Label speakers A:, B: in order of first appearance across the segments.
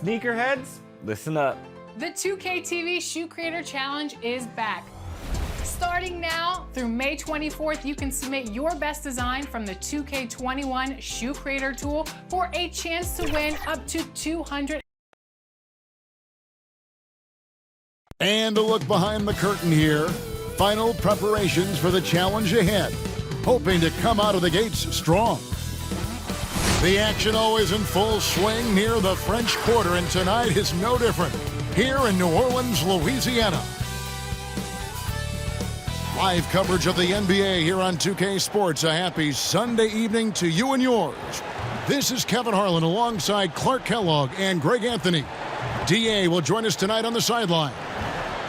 A: Sneakerheads, listen up.
B: The 2K TV Shoe Creator Challenge is back. Starting now through May 24th, you can submit your best design from the 2K21 Shoe Creator tool for a chance to win up to $200.
C: And a look behind the curtain here. Final preparations for the challenge ahead. Hoping to come out of the gates strong. The action always in full swing near the French Quarter, and tonight is no different here in New Orleans, Louisiana. Live coverage of the NBA here on 2K Sports. A happy Sunday evening to you and yours. This is Kevin Harlan alongside Clark Kellogg and Greg Anthony. DA will join us tonight on the sideline.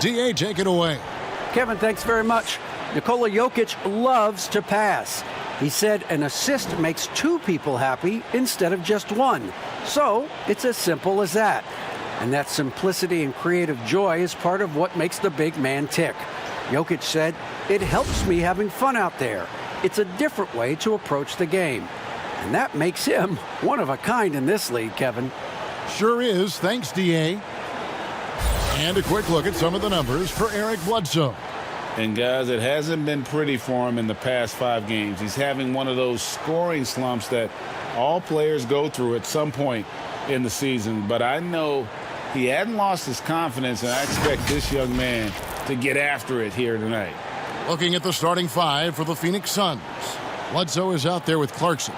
C: DA, take it away.
D: Kevin, thanks very much. Nikola Jokic loves to pass. He said an assist makes two people happy instead of just one. So it's as simple as that. And that simplicity and creative joy is part of what makes the big man tick. Jokic said, "It helps me having fun out there. It's a different way to approach the game." And that makes him one of a kind in this league, Kevin.
C: Sure is. Thanks, DA. And a quick look at some of the numbers for Eric Bledsoe.
E: And guys, it hasn't been pretty for him in the past 5 games. He's having one of those scoring slumps that all players go through at some point in the season. But I know he hadn't lost his confidence, and I expect this young man to get after it here tonight.
C: Looking at the starting 5 for the Phoenix Suns. Bledsoe is out there with Clarkson.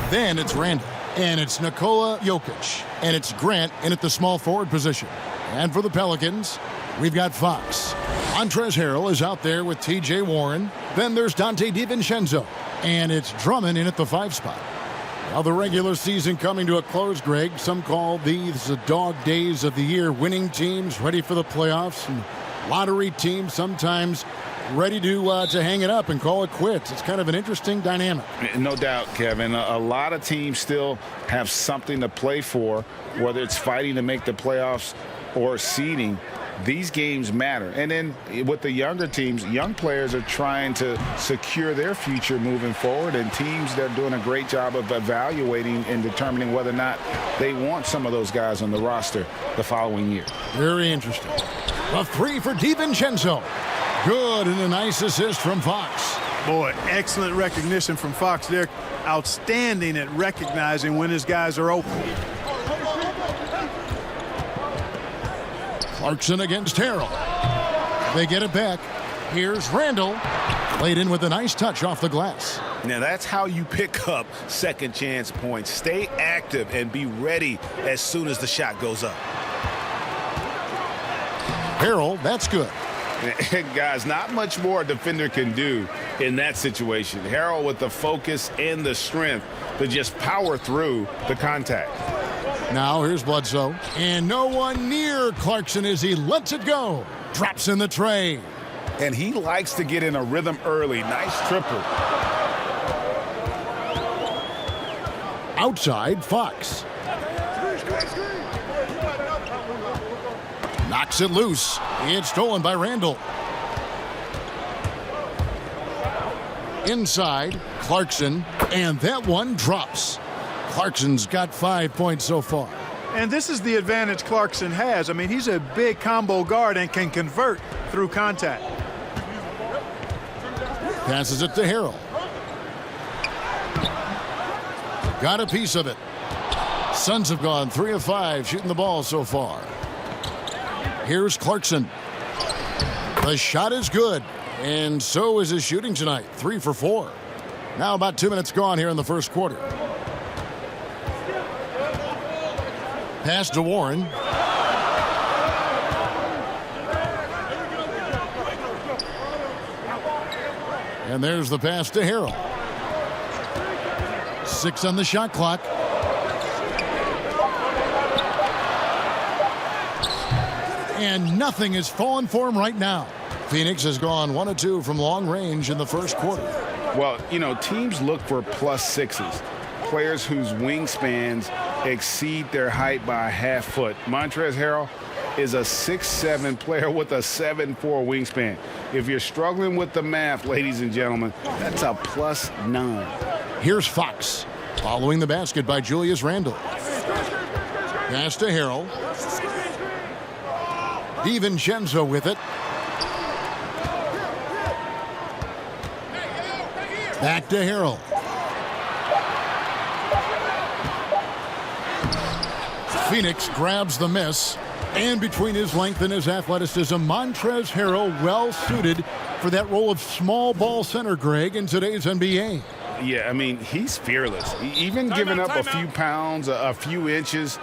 C: Then it's Randall. And it's Nikola Jokic. And it's Grant in at the small forward position. And for the Pelicans, we've got Fox. Montrezl Harrell is out there with T.J. Warren. Then there's Dante DiVincenzo. And it's Drummond in at the 5 spot. Now the regular season coming to a close, Greg. Some call these the dog days of the year. Winning teams ready for the playoffs. And lottery teams sometimes ready to hang it up and call it quits. It's kind of an interesting dynamic.
E: No doubt, Kevin. A lot of teams still have something to play for, whether it's fighting to make the playoffs or seeding. These games matter. And then with the younger teams, young players are trying to secure their future moving forward, and teams that are doing a great job of evaluating and determining whether or not they want some of those guys on the roster the following year.
C: Very interesting. A 3 for DiVincenzo. Good, and a nice assist from Fox.
F: Boy, excellent recognition from Fox there. Outstanding at recognizing when his guys are open.
C: Clarkson against Harrell. They get it back. Here's Randall. Played in with a nice touch off the glass.
G: Now that's how you pick up second chance points. Stay active and be ready as soon as the shot goes up.
C: Harrell, that's good.
E: Guys, not much more a defender can do in that situation. Harrell with the focus and the strength to just power through the contact.
C: Now here's Bledsoe. And no one near Clarkson as he lets it go. Drops in the tray.
E: And he likes to get in a rhythm early. Nice triple.
C: Outside, Fox. Knocks it loose. It's stolen by Randall. Inside, Clarkson. And that one drops. Clarkson's got 5 points so far.
F: And this is the advantage Clarkson has. I mean, he's a big combo guard and can convert through contact.
C: Passes it to Harrell. Got a piece of it. Suns have gone 3 of 5 shooting the ball so far. Here's Clarkson. The shot is good, and so is his shooting tonight. 3 for 4. Now about 2 minutes gone here in the first quarter. Pass to Warren. And there's the pass to Harrell. 6 on the shot clock. And nothing has fallen for him right now. Phoenix has gone 1 of 2 from long range in the first quarter.
E: Well, you know, teams look for +6s. Players whose wingspans exceed their height by a half foot. Montrezl Harrell is a 6'7" player with a 7'4" wingspan. If you're struggling with the math, ladies and gentlemen, that's a +9.
C: Here's Fox, following the basket by Julius Randle. Pass to Harrell. DiVincenzo with it. Back to Harrell. Phoenix grabs the miss. And between his length and his athleticism, Montrezl Harrell well suited for that role of small ball center, Greg, in today's NBA.
E: Yeah, I mean, he's fearless. Even giving up a few pounds, a few inches,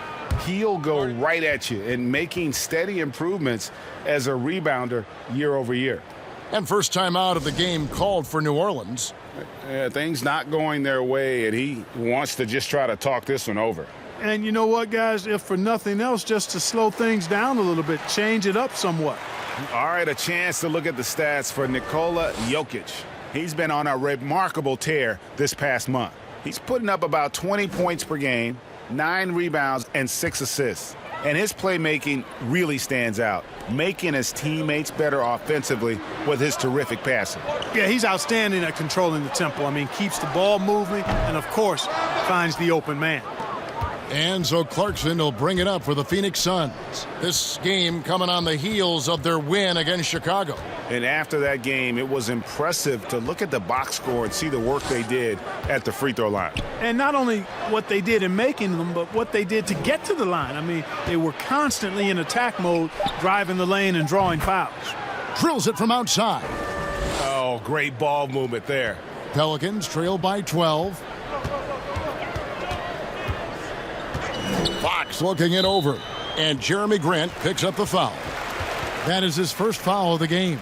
E: he'll go right at you and making steady improvements as a rebounder year over year.
C: And first time out of the game called for New Orleans.
E: Things not going their way, and he wants to just try to talk this one over.
F: And you know what, guys? If for nothing else, just to slow things down a little bit, change it up somewhat.
E: All right, a chance to look at the stats for Nikola Jokic. He's been on a remarkable tear this past month. He's putting up about 20 points per game, 9 rebounds, and 6 assists. And his playmaking really stands out, making his teammates better offensively with his terrific passing.
F: Yeah, he's outstanding at controlling the tempo. I mean, keeps the ball moving and, of course, finds the open man.
C: And so Clarkson will bring it up for the Phoenix Suns. This game coming on the heels of their win against Chicago.
E: And after that game, it was impressive to look at the box score and see the work they did at the free throw line.
F: And not only what they did in making them, but what they did to get to the line. I mean, they were constantly in attack mode, driving the lane and drawing fouls.
C: Drills it from outside.
G: Oh, great ball movement there.
C: Pelicans trail by 12. Fox looking it over. And Jeremy Grant picks up the foul. That is his first foul of the game.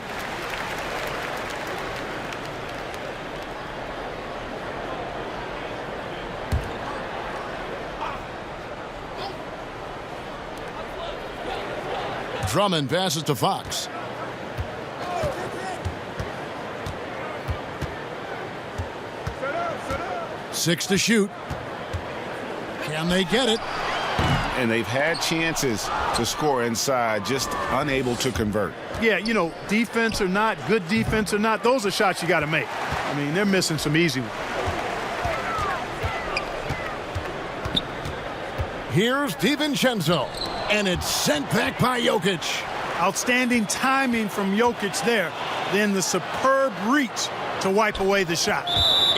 C: Drummond passes to Fox. Six to shoot. Can they get it?
E: And they've had chances to score inside, just unable to convert.
F: Yeah, you know, defense or not, good defense or not, those are shots you got to make. I mean, they're missing some easy ones.
C: Here's DiVincenzo, and it's sent back by Jokic.
F: Outstanding timing from Jokic there. Then the superb reach to wipe away the shot.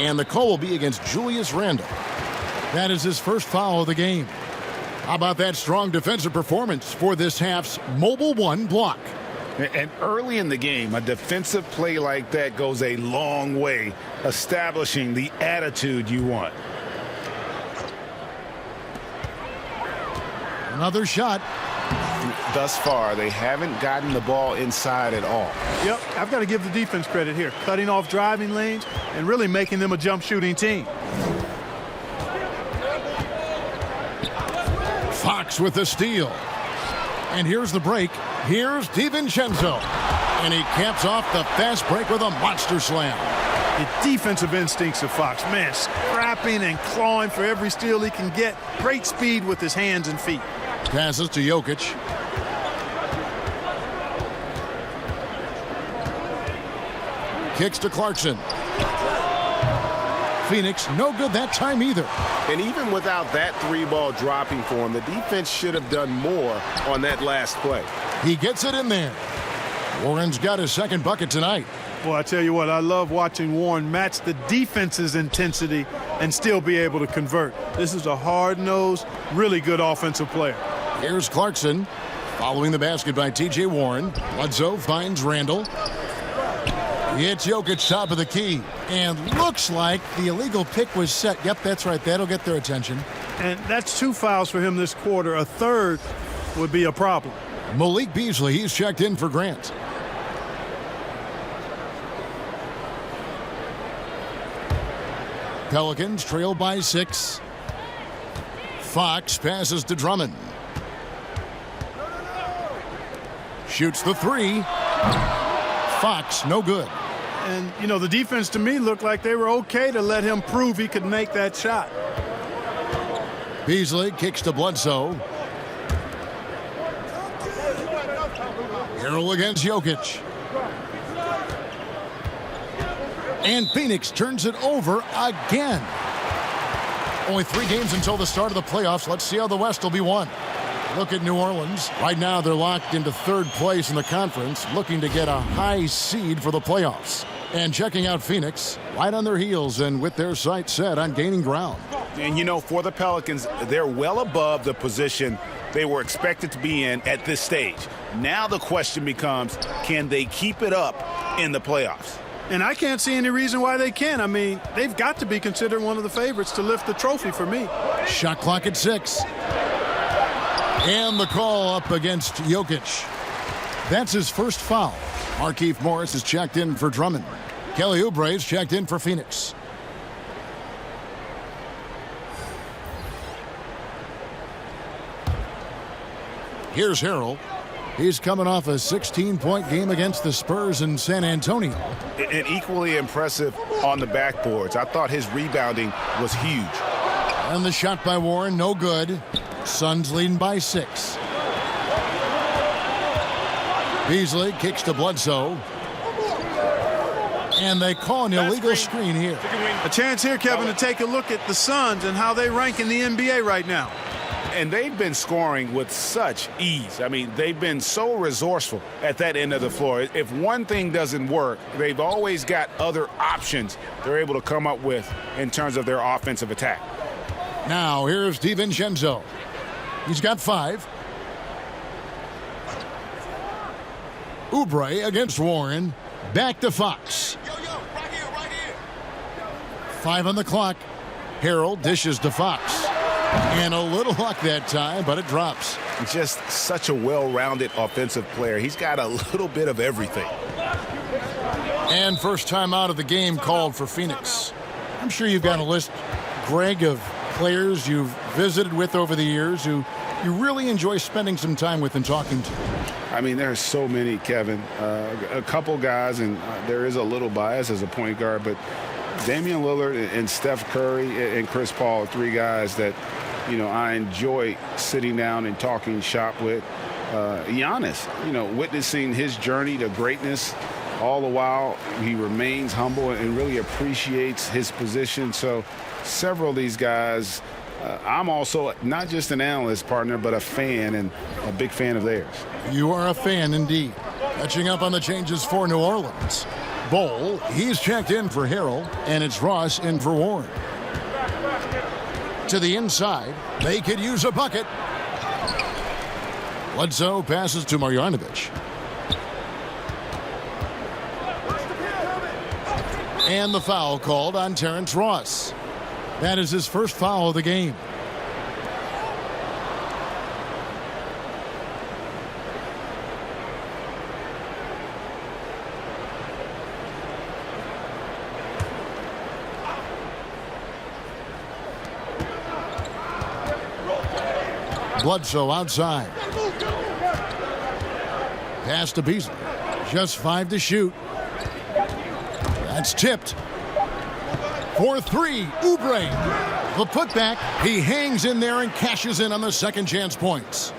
C: And the call will be against Julius Randle. That is his first foul of the game. How about that strong defensive performance for this half's Mobile One block?
E: And early in the game, a defensive play like that goes a long way, establishing the attitude you want.
C: Another shot.
E: Thus far, they haven't gotten the ball inside at all.
F: Yep, I've got to give the defense credit here. Cutting off driving lanes and really making them a jump shooting team.
C: Fox with the steal. And here's the break. Here's DiVincenzo. And he caps off the fast break with a monster slam.
F: The defensive instincts of Fox, man, scrapping and clawing for every steal he can get. Great speed with his hands and feet.
C: Passes to Jokic. Kicks to Clarkson. Phoenix, no good that time either.
E: And even without that 3-ball dropping for him, the defense should have done more on that last play.
C: He gets it in there. Warren's got his second bucket tonight.
F: Well, I tell you what, I love watching Warren match the defense's intensity and still be able to convert. This is a hard-nosed, really good offensive player.
C: Here's Clarkson. Following the basket by T.J. Warren. Bledsoe finds Randle. It's Jokic top of the key. And looks like the illegal pick was set. Yep, that's right. That'll get their attention.
F: And that's 2 fouls for him this quarter. A third would be a problem.
C: Malik Beasley, he's checked in for Grant. Pelicans trail by 6. Fox passes to Drummond. Shoots the 3. Fox, no good.
F: And, you know, the defense to me looked like they were okay to let him prove he could make that shot.
C: Beasley kicks to Bledsoe. Harrell against Jokic. And Phoenix turns it over again. Only 3 games until the start of the playoffs. Let's see how the West will be won. Look at New Orleans. Right now, they're locked into third place in the conference, looking to get a high seed for the playoffs. And checking out Phoenix, right on their heels and with their sights set on gaining ground.
G: And, you know, for the Pelicans, they're well above the position they were expected to be in at this stage. Now the question becomes, can they keep it up in the playoffs?
F: And I can't see any reason why they can't. I mean, they've got to be considered one of the favorites to lift the trophy for me.
C: Shot clock at 6. And the call up against Jokic. That's his first foul. Markieff Morris is checked in for Drummond. Kelly Oubre is checked in for Phoenix. Here's Harrell. He's coming off a 16-point game against the Spurs in San Antonio.
G: And equally impressive on the backboards. I thought his rebounding was huge.
C: And the shot by Warren, no good. Suns leading by 6. Beasley kicks to Bledsoe. And they call an illegal screen here.
F: A chance here, Kevin, to take a look at the Suns and how they rank in the NBA right now.
G: And they've been scoring with such ease. I mean, they've been so resourceful at that end of the floor. If one thing doesn't work, they've always got other options they're able to come up with in terms of their offensive attack.
C: Now, here's DiVincenzo. He's got 5. Oubre against Warren. Back to Fox.
H: Right here.
C: 5 on the clock. Harrell dishes to Fox. And a little luck that time, but it drops.
G: He's just such a well-rounded offensive player. He's got a little bit of everything.
C: And first time out of the game called for Phoenix. I'm sure you've got a list, Greg, of players you've visited with over the years who you really enjoy spending some time with and talking to.
E: I mean, there are so many, Kevin. A couple guys, and there is a little bias as a point guard, but Damian Lillard and Steph Curry and Chris Paul are 3 guys that, you know, I enjoy sitting down and talking shop with. Giannis, you know, witnessing his journey to greatness. All the while, he remains humble and really appreciates his position. So several of these guys, I'm also not just an analyst, partner, but a fan and a big fan of theirs.
C: You are a fan indeed. Catching up on the changes for New Orleans. Bol, he's checked in for Harrell, and it's Ross in for Warren. To the inside, they could use a bucket. Bledsoe passes to Marjanovic. And the foul called on Terrence Ross. That is his first foul of the game. Bledsoe outside. Pass to Beasley. Just 5 to shoot. That's tipped. For 3, Oubre. The putback. He hangs in there and cashes in on the second chance points.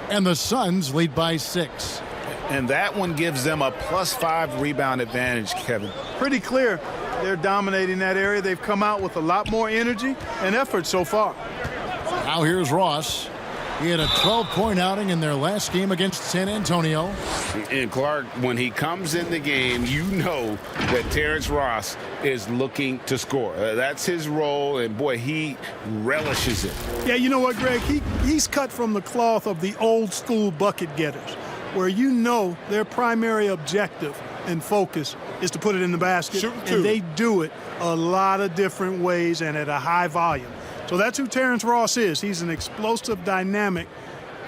C: And the Suns lead by 6.
G: And that one gives them a +5 rebound advantage, Kevin.
F: Pretty clear they're dominating that area. They've come out with a lot more energy and effort so far.
C: Now here's Ross. He had a 12-point outing in their last game against San Antonio.
E: And Clark, when he comes in the game, you know that Terrence Ross is looking to score. That's his role, and boy, he relishes it.
F: Yeah, you know what, Greg? He's cut from the cloth of the old school bucket getters, where you know their primary objective and focus is to put it in the basket. And they do it a lot of different ways and at a high volume. So that's who Terrence Ross is. He's an explosive, dynamic,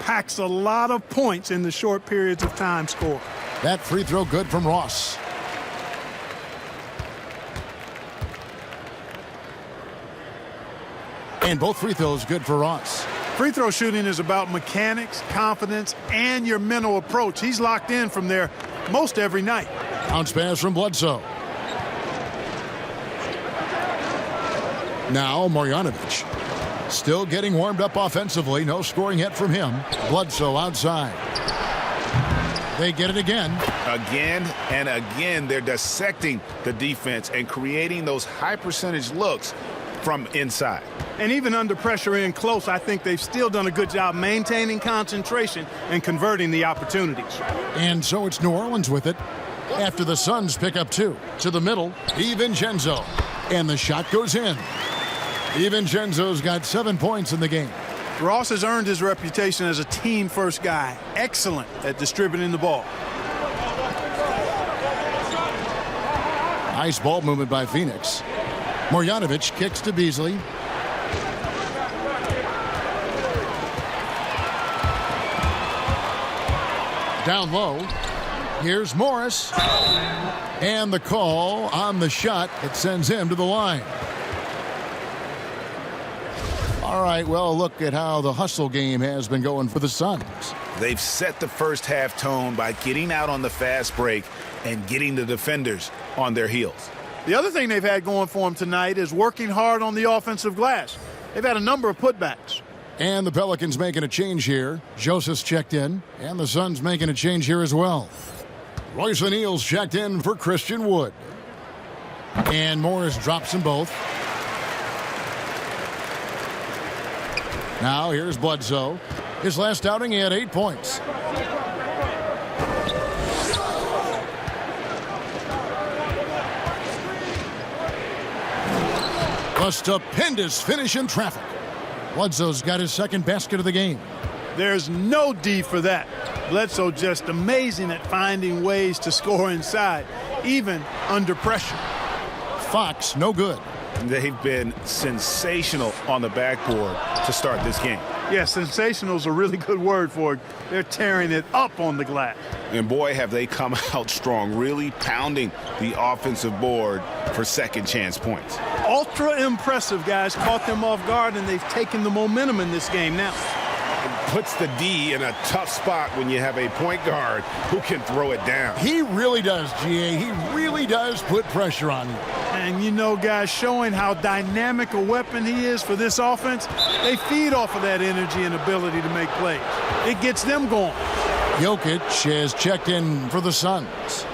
F: packs a lot of points in the short periods of time score.
C: That free throw good from Ross. And both free throws good for Ross.
F: Free throw shooting is about mechanics, confidence, and your mental approach. He's locked in from there most every night.
C: Bounce pass from Bledsoe. Now Marjanovic. Still getting warmed up offensively. No scoring yet from him. Bledsoe outside. They get it again.
G: Again and again, they're dissecting the defense and creating those high percentage looks
E: from inside.
F: And even under pressure in close, I think they've still done a good job maintaining concentration and converting the opportunities.
C: And so it's New Orleans with it after the Suns pick up 2. To the middle, DiVincenzo. And the shot goes in. DiVincenzo's got 7 points in the game.
F: Ross has earned his reputation as a team-first guy. Excellent at distributing the ball.
C: Nice ball movement by Phoenix. Marjanovic kicks to Beasley. Down low. Here's Morris. And the call on the shot. It sends him to the line. All right, well, look at how the hustle game has been going for the Suns.
E: They've set the first half tone by getting out on the fast break and getting the defenders on their heels.
F: The other thing they've had going for them tonight is working hard on the offensive glass. They've had a number of putbacks.
C: And the Pelicans making a change here. Joseph's checked in, and the Suns making a change here as well. Royce O'Neal's checked in for Christian Wood. And Morris drops them both. Now here's Bledsoe. His last outing, he had 8 points. A stupendous finish in traffic. Bledsoe's got his second basket of the game.
F: There's no D for that. Bledsoe just amazing at finding ways to score inside, even under pressure.
C: Fox, no good.
E: They've been sensational on the backboard to start this game.
F: Yeah, sensational is a really good word for it. They're tearing it up on the glass.
E: And boy, have they come out strong, really pounding the offensive board for second chance points.
F: Ultra impressive, guys. Caught them off guard, and they've taken the momentum in this game now.
E: Puts the D in a tough spot when you have a point guard who can throw it down.
C: He really does, GA. He really does put pressure on you.
F: And you know, guys, showing how dynamic a weapon he is for this offense, they feed off of that energy and ability to make plays. It gets them going.
C: Jokic has checked in for the Suns.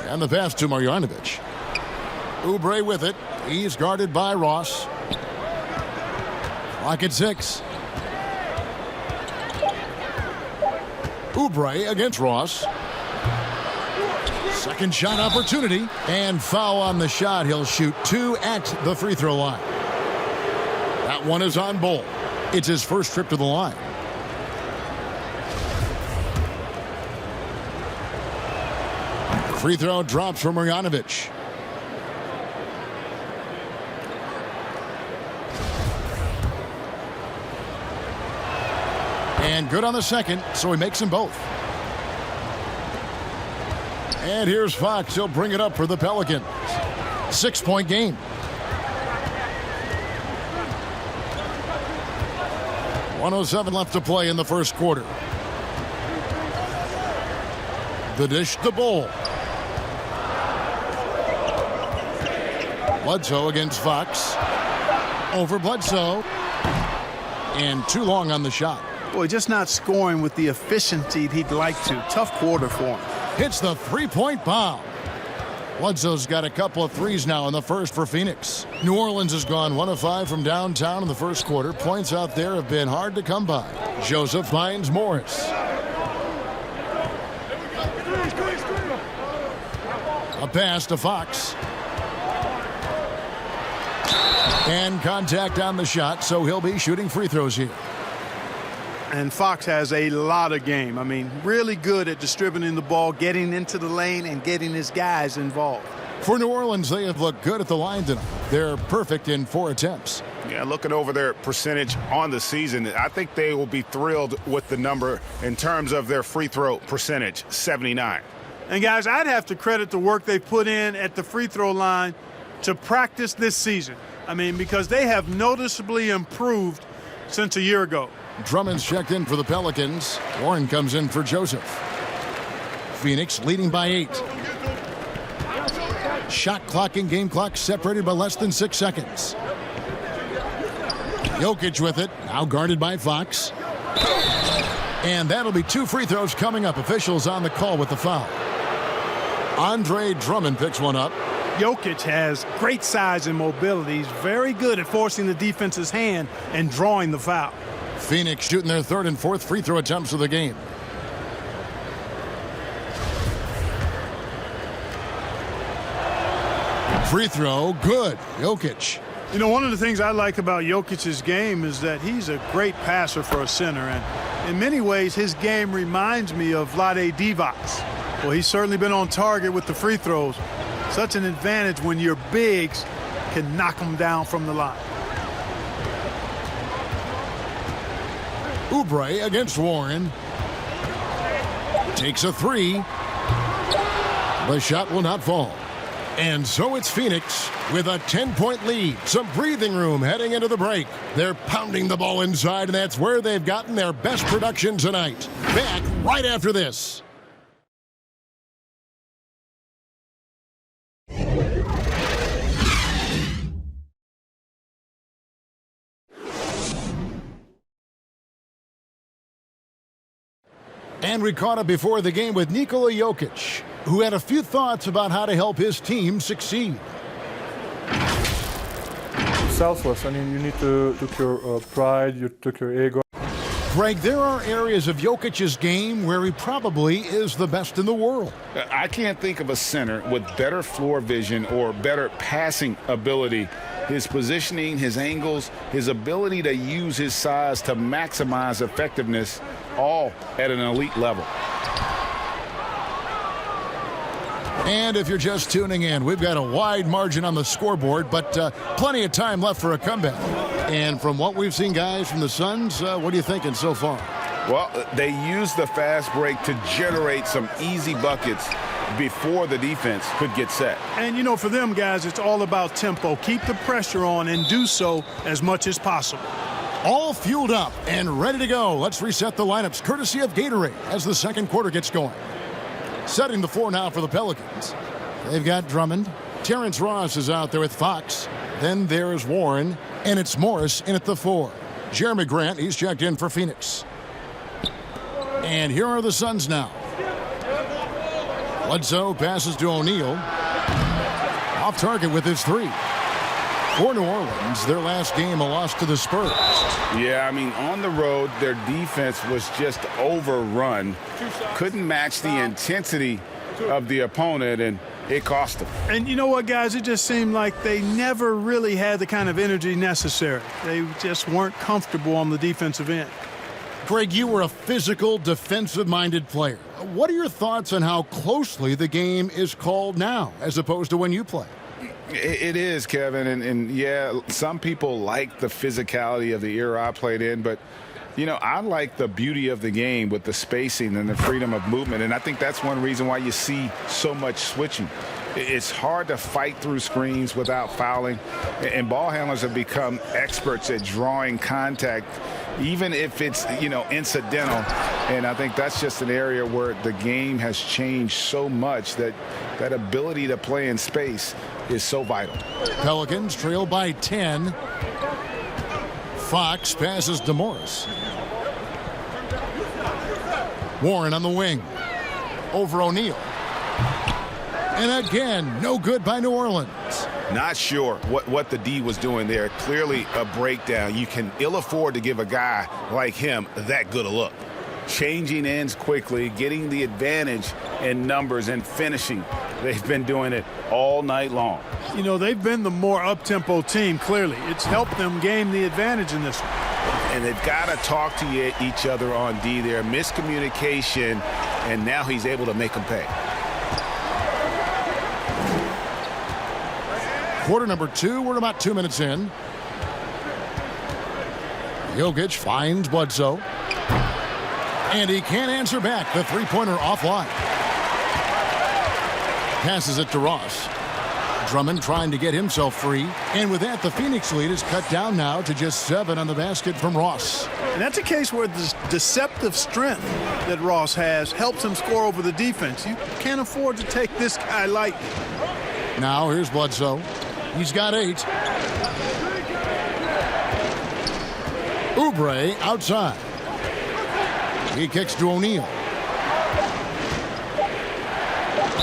C: And the pass to Marjanovic. Oubre with it. He's guarded by Ross. Clock at 6. Oubre against Ross. Second shot opportunity. And foul on the shot. He'll shoot 2 at the free throw line. That one is on Bol. It's his first trip to the line. Free throw drops for Marjanovic. And good on the second, so he makes them both. And here's Fox. He'll bring it up for the Pelicans. 6-point game. .107 left to play in the first quarter. The dish to Bol. Bledsoe against Fox. Over Bledsoe. And too long on the shot.
F: Boy, just not scoring with the efficiency he'd like to. Tough quarter for him.
C: Hits the three-point bomb. Bledsoe's got a couple of threes now in the first for Phoenix. New Orleans has gone 1 of 5 from downtown in the first quarter. Points out there have been hard to come by. Joseph finds Morris. A pass to Fox. And contact on the shot, so he'll be shooting free throws here.
F: And Fox has a lot of game. I mean, really good at distributing the ball, getting into the lane, and getting his guys involved.
C: For New Orleans, they have looked good at the line tonight. They're perfect in 4 attempts.
E: Yeah, looking over their percentage on the season, I think they will be thrilled with the number in terms of their free throw percentage, 79.
F: And, guys, I'd have to credit the work they put in at the free throw line to practice this season. I mean, because they have noticeably improved since a year ago.
C: Drummond's checked in for the Pelicans. Warren comes in for Joseph. Phoenix leading by 8. Shot clock and game clock separated by less than 6 seconds. Jokic with it, now guarded by Fox. And that'll be 2 free throws coming up. Officials on the call with the foul. Andre Drummond picks one up.
F: Jokic has great size and mobility. He's very good at forcing the defense's hand and drawing the foul.
C: Phoenix shooting their 3rd and 4th free throw attempts of the game. Free throw, good. Jokic.
F: You know, one of the things I like about Jokic's game is that he's a great passer for a center. And in many ways, his game reminds me of Vlade Divac's. Well, he's certainly been on target with the free throws. Such an advantage when your bigs can knock them down from the line.
C: Oubre against Warren. Takes a 3. The shot will not fall. And so it's Phoenix with a 10-point lead. Some breathing room heading into the break. They're pounding the ball inside, and that's where they've gotten their best production tonight. Back right after this. And we caught up before the game with Nikola Jokic, who had a few thoughts about how to help his team succeed.
H: Selfless. I mean, you need to took your pride, you took your ego.
C: Greg, there are areas of Jokic's game where he probably is the best in the world.
E: I can't think of a center with better floor vision or better passing ability. His positioning, his angles, his ability to use his size to maximize effectiveness, all at an elite level.
C: And if you're just tuning in, we've got a wide margin on the scoreboard, but plenty of time left for a comeback. And from what we've seen, guys, from the Suns, what are you thinking so far?
E: Well, they used the fast break to generate some easy buckets before the defense could get set.
F: And, you know, for them, guys, it's all about tempo. Keep the pressure on and do so as much as possible.
C: All fueled up and ready to go. Let's reset the lineups, courtesy of Gatorade, as the second quarter gets going. Setting the floor now for the Pelicans. They've got Drummond. Terrence Ross is out there with Fox. Then there's Warren. And it's Morris in at the 4. Jeremy Grant, he's checked in for Phoenix. And here are the Suns now. Bledsoe passes to O'Neal. Off target with his 3. For New Orleans, their last game, a loss to the Spurs.
E: Yeah, I mean, on the road, their defense was just overrun. Couldn't match the intensity of the opponent, and it cost them.
F: And you know what, guys? It just seemed like they never really had the kind of energy necessary. They just weren't comfortable on the defensive end.
C: Greg, you were a physical, defensive-minded player. What are your thoughts on how closely the game is called now, as opposed to when you play?
E: It is, Kevin, and yeah, some people like the physicality of the era I played in, but you know, I like the beauty of the game with the spacing and the freedom of movement, and I think that's one reason why you see so much switching. It's hard to fight through screens without fouling, and ball handlers have become experts at drawing contact, even if it's, you know, incidental. And I think that's just an area where the game has changed so much that that ability to play in space is so vital.
C: Pelicans trail by 10. Fox passes to Morris. Warren on the wing. Over O'Neal. And again, no good by New Orleans.
E: Not sure what the D was doing there. Clearly a breakdown. You can ill afford to give a guy like him that good a look. Changing ends quickly, getting the advantage in numbers and finishing. They've been doing it all night long.
F: You know, they've been the more up-tempo team, clearly. It's helped them gain the advantage in this one.
E: And they've got to talk to each other on D there. Miscommunication, and now he's able to make them pay.
C: Quarter number 2, we're about 2 minutes in. Jokic finds Bledsoe. And he can't answer back. The three-pointer offline. Passes it to Ross. Drummond trying to get himself free. And with that, the Phoenix lead is cut down now to just 7 on the basket from Ross.
F: And that's a case where the deceptive strength that Ross has helps him score over the defense. You can't afford to take this guy lightly.
C: Now here's Bledsoe. He's got 8. Oubre outside. He kicks to O'Neal.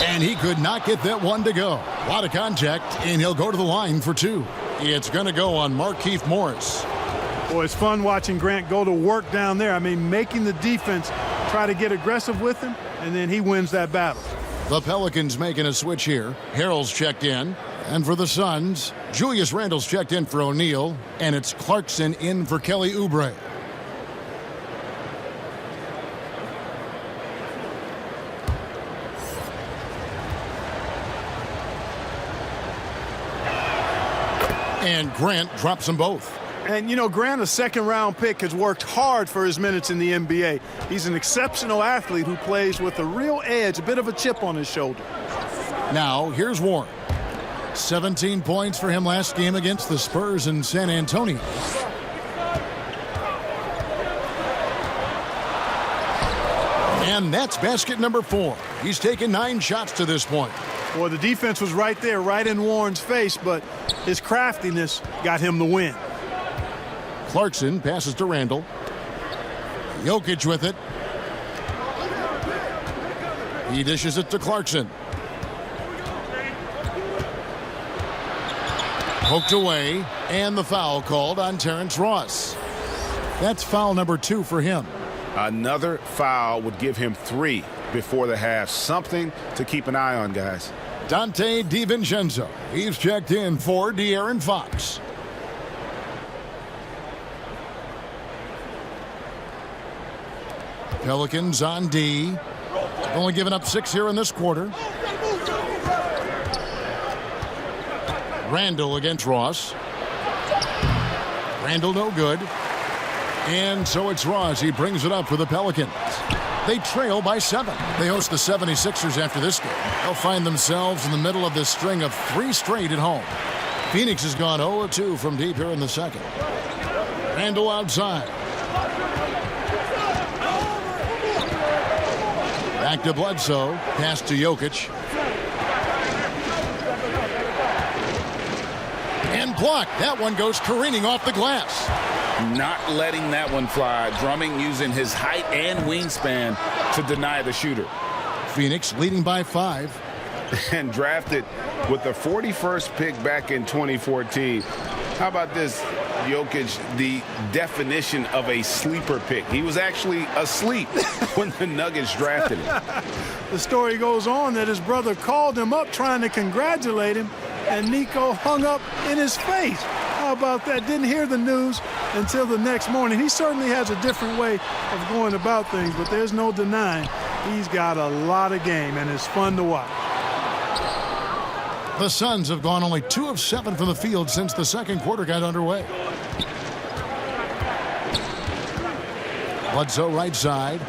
C: And he could not get that one to go. A lot of contact, and he'll go to the line for 2. It's going to go on Markieff Morris.
F: Boy, it's fun watching Grant go to work down there. I mean, making the defense try to get aggressive with him, and then he wins that battle.
C: The Pelicans making a switch here. Harrell's checked in. And for the Suns, Julius Randle's checked in for O'Neal, and it's Clarkson in for Kelly Oubre. And Grant drops them both.
F: And, you know, Grant, a second-round pick, has worked hard for his minutes in the NBA. He's an exceptional athlete who plays with a real edge, a bit of a chip on his shoulder.
C: Now, here's Warren. 17 points for him last game against the Spurs in San Antonio. And that's basket number 4. He's taken 9 shots to this point.
F: Boy, the defense was right there, right in Warren's face, but his craftiness got him the win.
C: Clarkson passes to Randle. Jokic with it. He dishes it to Clarkson. Poked away, and the foul called on Terrence Ross. That's foul number 2 for him.
G: Another foul would give him 3 before the half. Something to keep an eye on, guys.
C: Dante DiVincenzo. He's checked in for De'Aaron Fox. Pelicans on D. Only giving up 6 here in this quarter. Randle against Ross. Randle no good. And so it's Ross. He brings it up for the Pelicans. They trail by 7. They host the 76ers after this game. They'll find themselves in the middle of this string of 3 straight at home. Phoenix has gone 0-2 from deep here in the second. Randle outside. Back to Bledsoe. Pass to Jokic. And blocked. That one goes careening off the glass.
G: Not letting that one fly. Drumming using his height and wingspan to deny the shooter.
C: Phoenix leading by 5.
G: And drafted with the 41st pick back in 2014. How about this? Jokic, the definition of a sleeper pick. He was actually asleep when the Nuggets drafted him.
F: The story goes on that his brother called him up trying to congratulate him, and Nico hung up in his face. How about that? Didn't hear the news until the next morning. He certainly has a different way of going about things, but there's no denying he's got a lot of game, and it's fun to watch.
C: The Suns have gone only 2 of 7 from the field since the second quarter got underway. Bledsoe right side.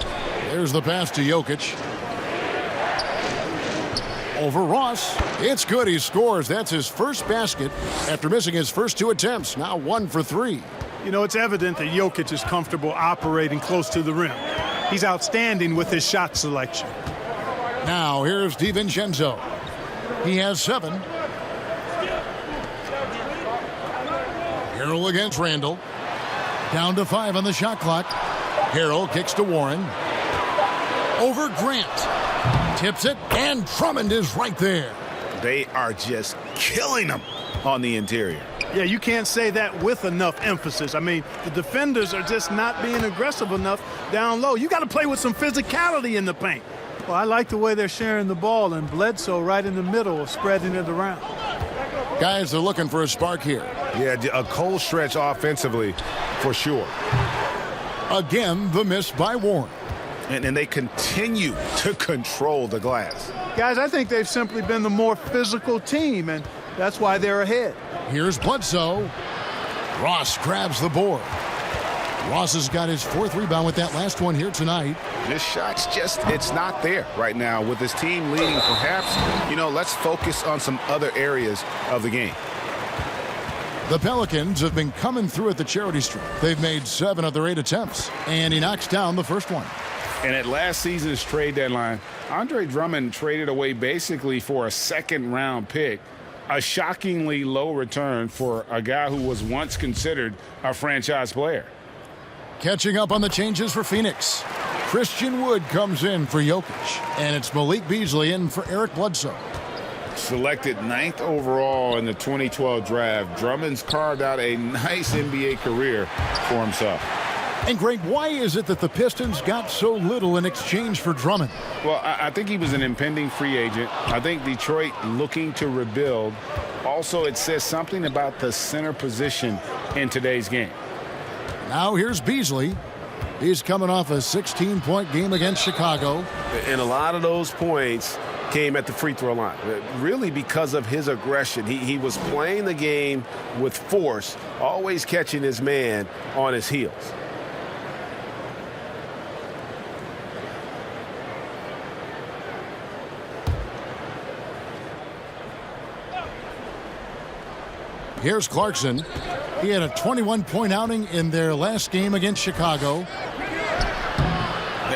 C: There's the pass to Jokic. Over Ross. It's good. He scores. That's his first basket after missing his first 2 attempts. Now 1 for 3.
F: You know, it's evident that Jokic is comfortable operating close to the rim. He's outstanding with his shot selection.
C: Now here's DiVincenzo. He has 7. Harrell against Randle. Down to 5 on the shot clock. Harrell kicks to Warren. Over Grant. Tips it, and Drummond is right there.
G: They are just killing him on the interior.
F: Yeah, you can't say that with enough emphasis. I mean, the defenders are just not being aggressive enough down low. You got to play with some physicality in the paint. Well, I like the way they're sharing the ball, and Bledsoe right in the middle of spreading it around.
C: Guys are looking for a spark here.
G: Yeah, a cold stretch offensively for sure.
C: Again, the miss by Warren.
G: And they continue to control the glass.
F: Guys, I think they've simply been the more physical team, and that's why they're ahead.
C: Here's Bledsoe. Ross grabs the board. Ross has got his 4th rebound with that last one here tonight.
G: This shot's just, it's not there right now. With his team leading, perhaps, you know, let's focus on some other areas of the game.
C: The Pelicans have been coming through at the charity stripe. They've made 7 of their 8 attempts, and he knocks down the first one.
E: And at last season's trade deadline, Andre Drummond traded away basically for a second-round pick, a shockingly low return for a guy who was once considered a franchise player.
C: Catching up on the changes for Phoenix. Christian Wood comes in for Jokic, and it's Malik Beasley in for Eric Bledsoe.
E: Selected 9th overall in the 2012 draft, Drummond's carved out a nice NBA career for himself.
C: And Greg, why is it that the Pistons got so little in exchange for Drummond?
E: Well, I think he was an impending free agent. I think Detroit looking to rebuild. Also, it says something about the center position in today's game.
C: Now here's Beasley. He's coming off a 16-point game against Chicago.
I: And a lot of those points came at the free throw line, really because of his aggression. He was playing the game with force, always catching his man on his heels.
C: Here's Clarkson. He had a 21-point outing in their last game against Chicago.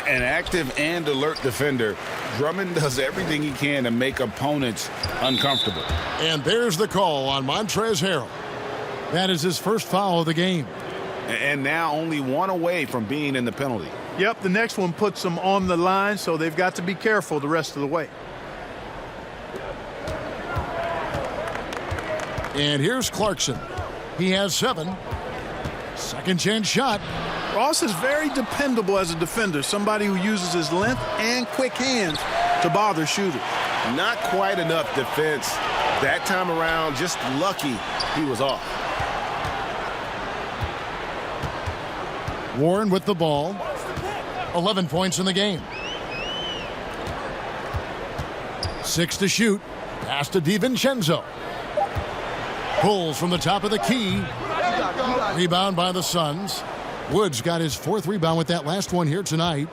E: An active and alert defender, Drummond does everything he can to make opponents uncomfortable.
C: And there's the call on Montrezl Harrell. That is his first foul of the game.
E: And now only one away from being in the penalty.
F: Yep, the next one puts them on the line, so they've got to be careful the rest of the way.
C: And here's Clarkson. He has 7. Second chance shot.
F: Ross is very dependable as a defender, somebody who uses his length and quick hands to bother shooters.
I: Not quite enough defense that time around. Just lucky he was off.
C: Warren with the ball. 11 points in the game. 6 to shoot. Pass to DiVincenzo. Pulls from the top of the key. Rebound by the Suns. Woods got his 4th rebound with that last one here tonight.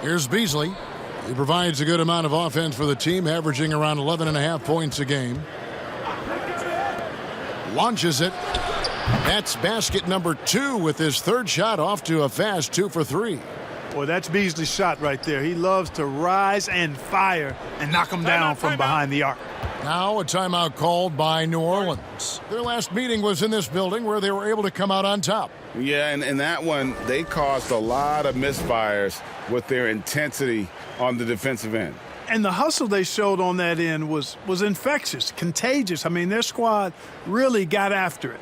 C: Here's Beasley. He provides a good amount of offense for the team, averaging around 11.5 points a game. Launches it. That's basket number 2 with his 3rd shot, off to a fast 2 for 3.
F: Boy, that's Beasley's shot right there. He loves to rise and fire and knock them down from behind the arc.
C: Now a timeout called by New Orleans. Their last meeting was in this building where they were able to come out on top.
E: Yeah, and in that one, they caused a lot of misfires with their intensity on the defensive end.
F: And the hustle they showed on that end was infectious, contagious. I mean, their squad really got after it.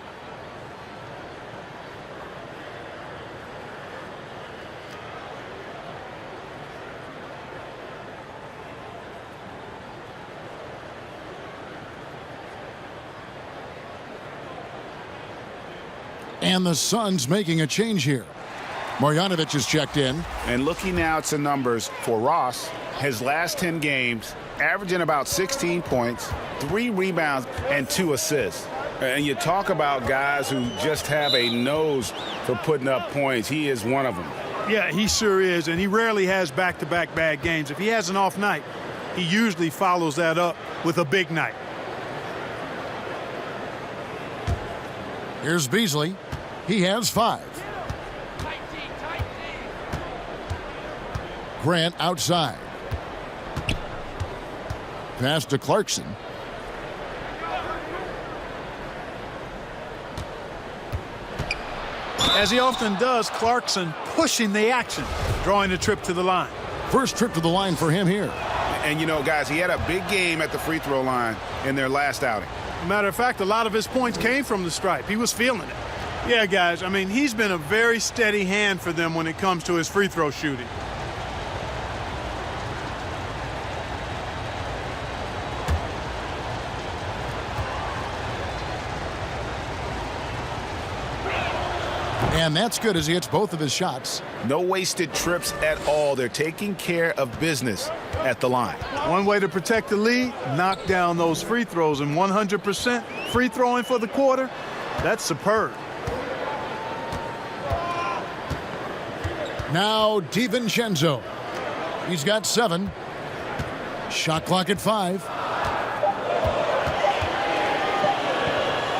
C: And the Suns making a change here. Marjanovic is checked in.
E: And looking now at some numbers for Ross, his last 10 games, averaging about 16 points, 3 rebounds, and 2 assists. And you talk about guys who just have a nose for putting up points. He is one of them.
F: Yeah, he sure is, and he rarely has back-to-back bad games. If he has an off night, he usually follows that up with a big night.
C: Here's Beasley. He has 5. Grant outside. Pass to Clarkson.
F: As he often does, Clarkson pushing the action, drawing a trip to the line.
C: First trip to the line for him here.
E: And, you know, guys, he had a big game at the free throw line in their last outing.
F: Matter of fact, a lot of his points came from the stripe. He was feeling it. Yeah, guys, I mean, he's been a very steady hand for them when it comes to his free throw shooting.
C: And that's good as he hits both of his shots.
E: No wasted trips at all. They're taking care of business at the line.
F: One way to protect the lead, knock down those free throws, and 100% free throwing for the quarter, that's superb.
C: Now DiVincenzo. He's got 7. Shot clock at 5.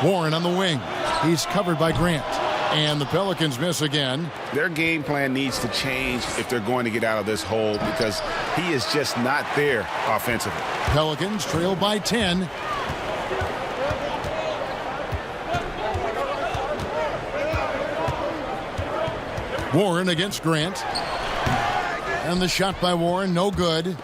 C: Warren on the wing. He's covered by Grant. And the Pelicans miss again.
E: Their game plan needs to change if they're going to get out of this hole because he is just not there offensively.
C: Pelicans trail by 10. Warren against Grant. And the shot by Warren, no good.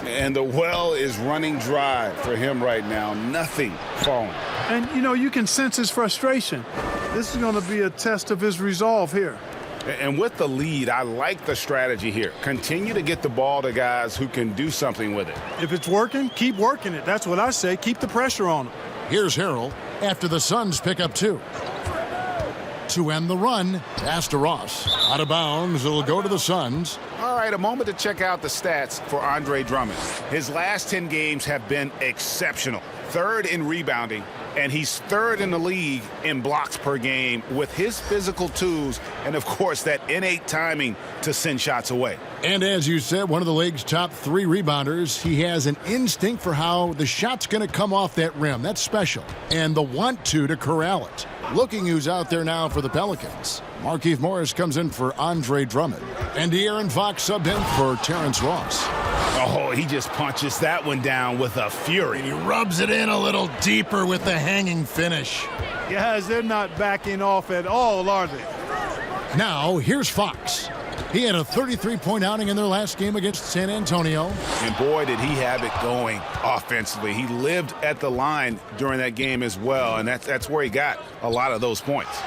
E: And the well is running dry for him right now. Nothing falling.
F: And, you know, you can sense his frustration. This is going to be a test of his resolve here.
E: And with the lead, I like the strategy here. Continue to get the ball to guys who can do something with it.
F: If it's working, keep working it. That's what I say. Keep the pressure on him.
C: Here's Harrell after the Suns pick up 2. To end the run, pass to Ross. Out of bounds, it'll go to the Suns.
E: All right, a moment to check out the stats for Andre Drummond. His last 10 games have been exceptional. 3rd in rebounding, and he's 3rd in the league in blocks per game with his physical tools and, of course, that innate timing to send shots away.
C: And as you said, one of the league's top 3 rebounders. He has an instinct for how the shot's going to come off that rim. That's special. And the want to corral it. Looking who's out there now for the Pelicans. Markieff Morris comes in for Andre Drummond. And De'Aaron Fox subbed in for Terrence Ross.
E: Oh, he just punches that one down with a fury.
C: He rubs it in a little deeper with the hanging finish.
F: Guys, they're not backing off at all, are they?
C: Now, here's Fox. He had a 33-point outing in their last game against San Antonio.
E: And boy, did he have it going offensively. He lived at the line during that game as well, and that's where he got a lot of those points.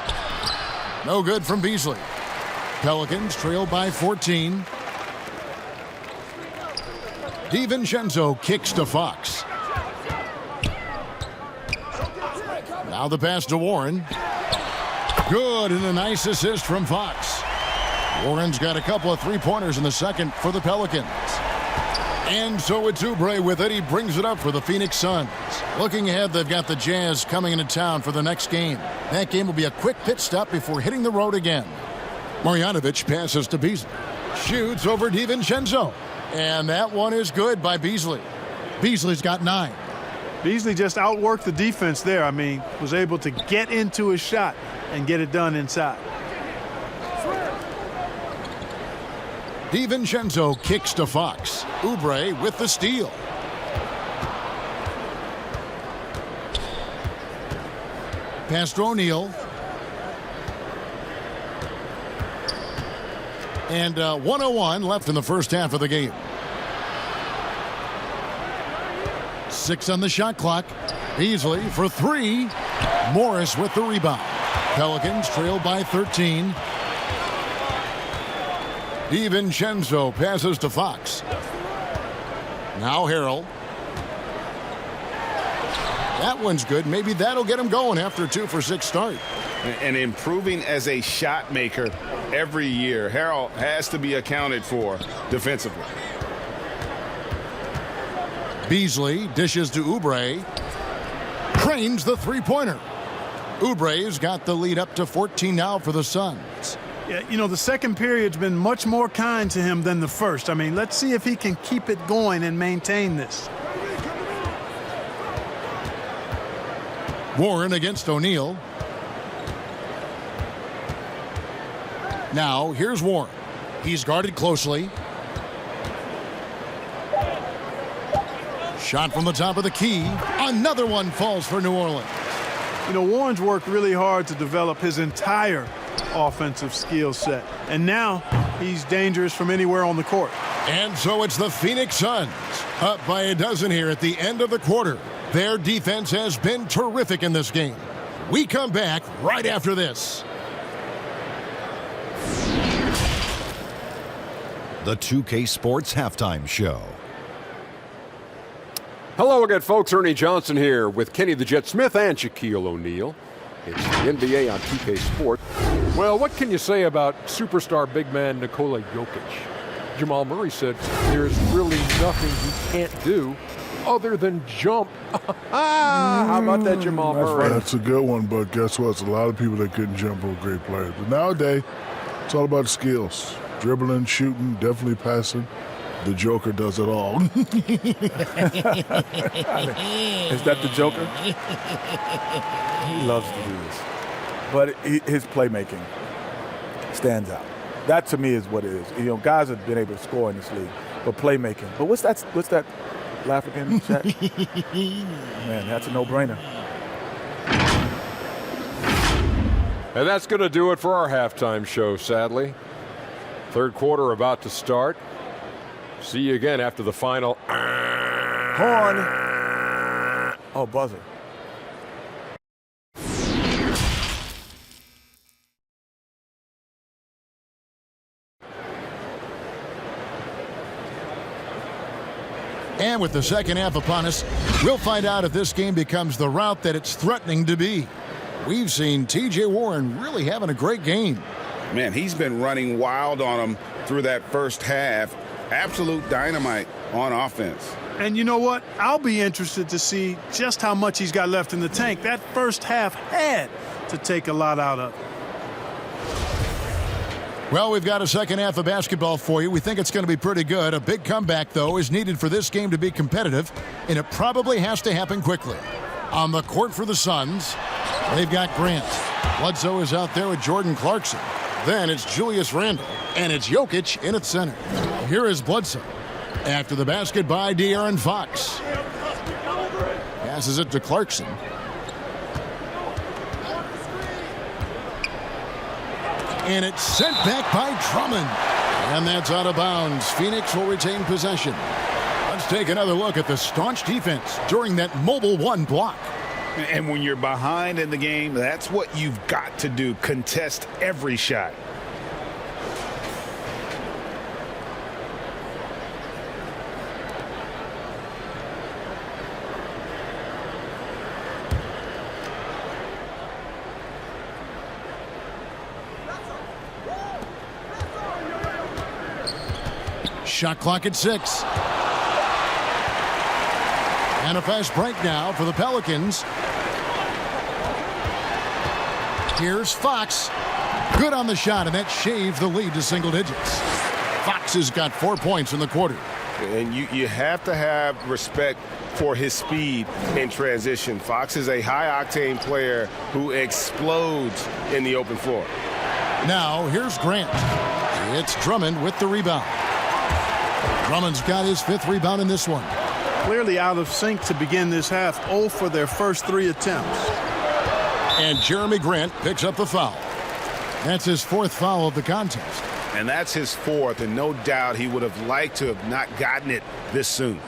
C: No good from Beasley. Pelicans trail by 14. DiVincenzo kicks to Fox. Now the pass to Warren. Good, and a nice assist from Fox. Warren's got a couple of 3-pointers in the second for the Pelicans. And so it's Oubre with it. He brings it up for the Phoenix Suns. Looking ahead, they've got the Jazz coming into town for the next game. That game will be a quick pit stop before hitting the road again. Marjanovic passes to Beasley. Shoots over DiVincenzo. And that one is good by Beasley. Beasley's got 9.
F: Beasley just outworked the defense there. I mean, was able to get into his shot and get it done inside.
C: DiVincenzo kicks to Fox. Oubre with the steal. Pass to O'Neal. And 1:01 left in the first half of the game. 6 on the shot clock. Beasley for 3. Morris with the rebound. Pelicans trail by 13. DiVincenzo passes to Fox. Now Harrell. That one's good. Maybe that'll get him going after a 2-for-6 start.
E: And improving as a shot maker every year. Harrell has to be accounted for defensively.
C: Beasley dishes to Oubre. Cranes the 3-pointer. Oubre's got the lead up to 14 now for the Suns.
F: Yeah, you know, the second period's been much more kind to him than the first. I mean, let's see if he can keep it going and maintain this.
C: Warren against O'Neal. Now, here's Warren. He's guarded closely. Shot from the top of the key. Another one falls for New Orleans.
F: You know, Warren's worked really hard to develop his entire offensive skill set. And now he's dangerous from anywhere on the court.
C: And so it's the Phoenix Suns up by a dozen here at the end of the quarter. Their defense has been terrific in this game. We come back right after this.
J: The 2K Sports Halftime Show.
K: Hello again, folks. Ernie Johnson here with Kenny the Jet Smith and Shaquille O'Neal. It's the NBA on 2K Sports. Well, what can you say about superstar big man Nikola Jokic? Jamal Murray said there's really nothing he can't do other than jump. How about that, Jamal Murray?
L: That's a good one, but guess what? There's a lot of people that couldn't jump who are great players. But nowadays, it's all about skills. Dribbling, shooting, definitely passing. The Joker does it all.
K: Is that the Joker? He loves to do this.
G: but his playmaking stands out. That to me is what it is. You know, guys have been able to score in this league, but playmaking. But what's that laugh again, Shaq? Man, that's a no-brainer.
K: And that's going to do it for our halftime show, sadly. Third quarter about to start. See you again after the final.
G: Horn. Oh, buzzer.
C: And with the second half upon us, we'll find out if this game becomes the route that it's threatening to be. We've seen T.J. Warren really having a great game.
E: Man, he's been running wild on him through that first half. Absolute dynamite on offense.
F: And you know what? I'll be interested to see just how much he's got left in the tank. That first half had to take a lot out of it.
C: Well, we've got a second half of basketball for you. We think it's going to be pretty good. A big comeback, though, is needed for this game to be competitive, and it probably has to happen quickly. On the court for the Suns, they've got Grant. Bledsoe is out there with Jordan Clarkson. Then it's Julius Randle, and it's Jokic in at center. Here is Bledsoe. After the basket by De'Aaron Fox. Passes it to Clarkson. And it's sent back by Drummond. And that's out of bounds. Phoenix will retain possession. Let's take another look at the staunch defense during that mobile one block.
E: And when you're behind in the game, that's what you've got to do. Contest every shot.
C: Shot clock at 6. And a fast break now for the Pelicans. Here's Fox. Good on the shot, and that shaved the lead to single digits. Fox has got 4 points in the quarter.
I: And you have to have respect for his speed in transition. Fox is a high-octane player who explodes in the open floor.
C: Now, here's Grant. It's Drummond with the rebound. Drummond's got his 5th rebound in this one.
F: Clearly out of sync to begin this half. 0 for their first 3 attempts.
C: And Jeremy Grant picks up the foul. That's his 4th foul of the contest.
E: And that's his 4th, and no doubt he would have liked to have not gotten it this soon.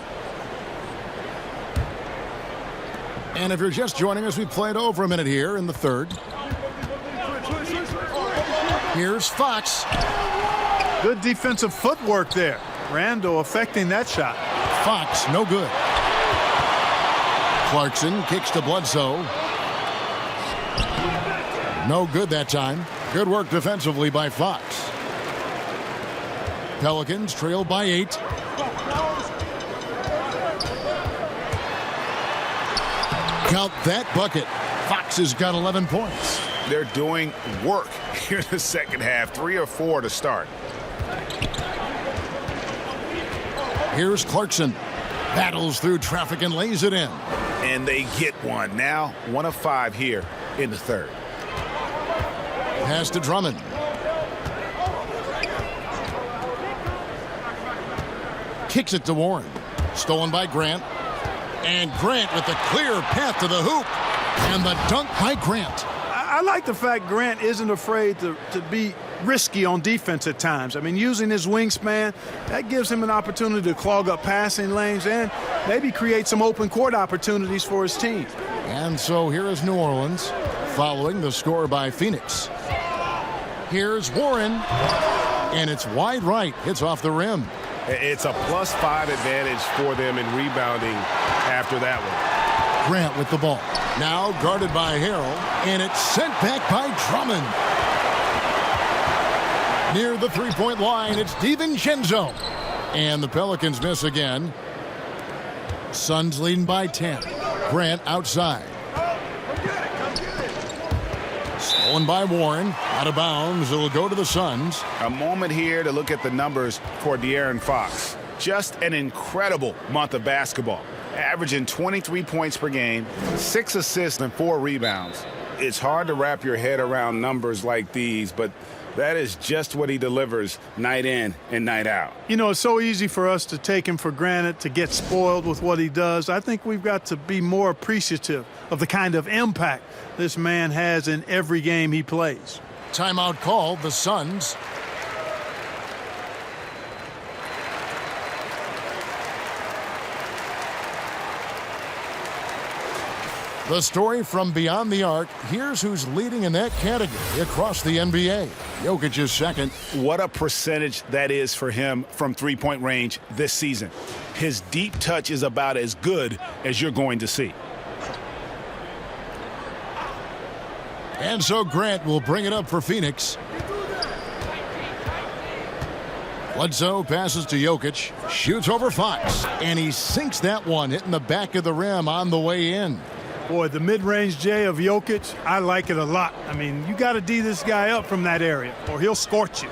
C: And if you're just joining us, we played over a minute here in the third. Here's Fox.
F: Good defensive footwork there. Randle affecting that shot.
C: Fox, no good. Clarkson kicks to Bledsoe. No good that time. Good work defensively by Fox. Pelicans trailed by 8. Count that bucket. Fox has got 11 points.
E: They're doing work here in the second half. 3 or 4 to start.
C: Here's Clarkson. Battles through traffic and lays it in.
E: And they get one. Now 1 of 5 here in the third.
C: Pass to Drummond. Kicks it to Warren. Stolen by Grant. And Grant with the clear path to the hoop. And the dunk by Grant.
F: I like the fact Grant isn't afraid to be risky on defense at times. I mean, using his wingspan, that gives him an opportunity to clog up passing lanes and maybe create some open court opportunities for his team.
C: And so here is New Orleans following the score by Phoenix. Here's Warren, and it's wide right. Hits off the rim.
I: It's a +5 advantage for them in rebounding after that one.
C: Grant with the ball. Now guarded by Harrell, and it's sent back by Drummond. Near the three-point line, it's DiVincenzo. And the Pelicans miss again. Suns leading by 10. Grant outside. Stolen by Warren. Out of bounds. It'll go to the Suns.
E: A moment here to look at the numbers for De'Aaron Fox. Just an incredible month of basketball. Averaging 23 points per game, 6 assists and 4 rebounds.
G: It's hard to wrap your head around numbers like these, but that is just what he delivers night in and night out.
F: You know, it's so easy for us to take him for granted, to get spoiled with what he does. I think we've got to be more appreciative of the kind of impact this man has in every game he plays.
C: Timeout called, the Suns. The story from beyond the arc. Here's who's leading in that category across the NBA. Jokic is second.
G: What a percentage that is for him from three-point range this season. His deep touch is about as good as you're going to see.
C: And so Grant will bring it up for Phoenix. Bledsoe passes to Jokic, shoots over Fox, and he sinks that one, hitting the back of the rim on the way in.
F: Boy, the mid-range J of Jokic, I like it a lot. I mean, you got to D this guy up from that area, or he'll scorch you.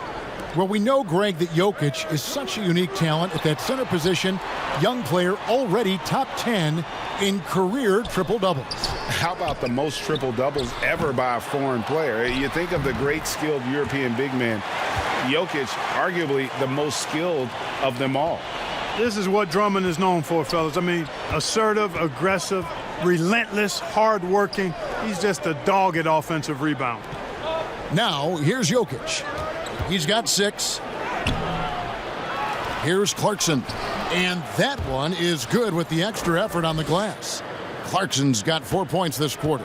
C: Well, we know, Greg, that Jokic is such a unique talent at that center position. Young player, already top 10 in career triple-doubles.
G: How about the most triple-doubles ever by a foreign player? You think of the great skilled European big man. Jokic, arguably the most skilled of them all.
F: This is what Drummond is known for, fellas. I mean, assertive, aggressive, relentless, hard-working. He's just a dogged offensive rebound.
C: Now, here's Jokic. He's got 6. Here's Clarkson. And that one is good with the extra effort on the glass. Clarkson's got 4 points this quarter.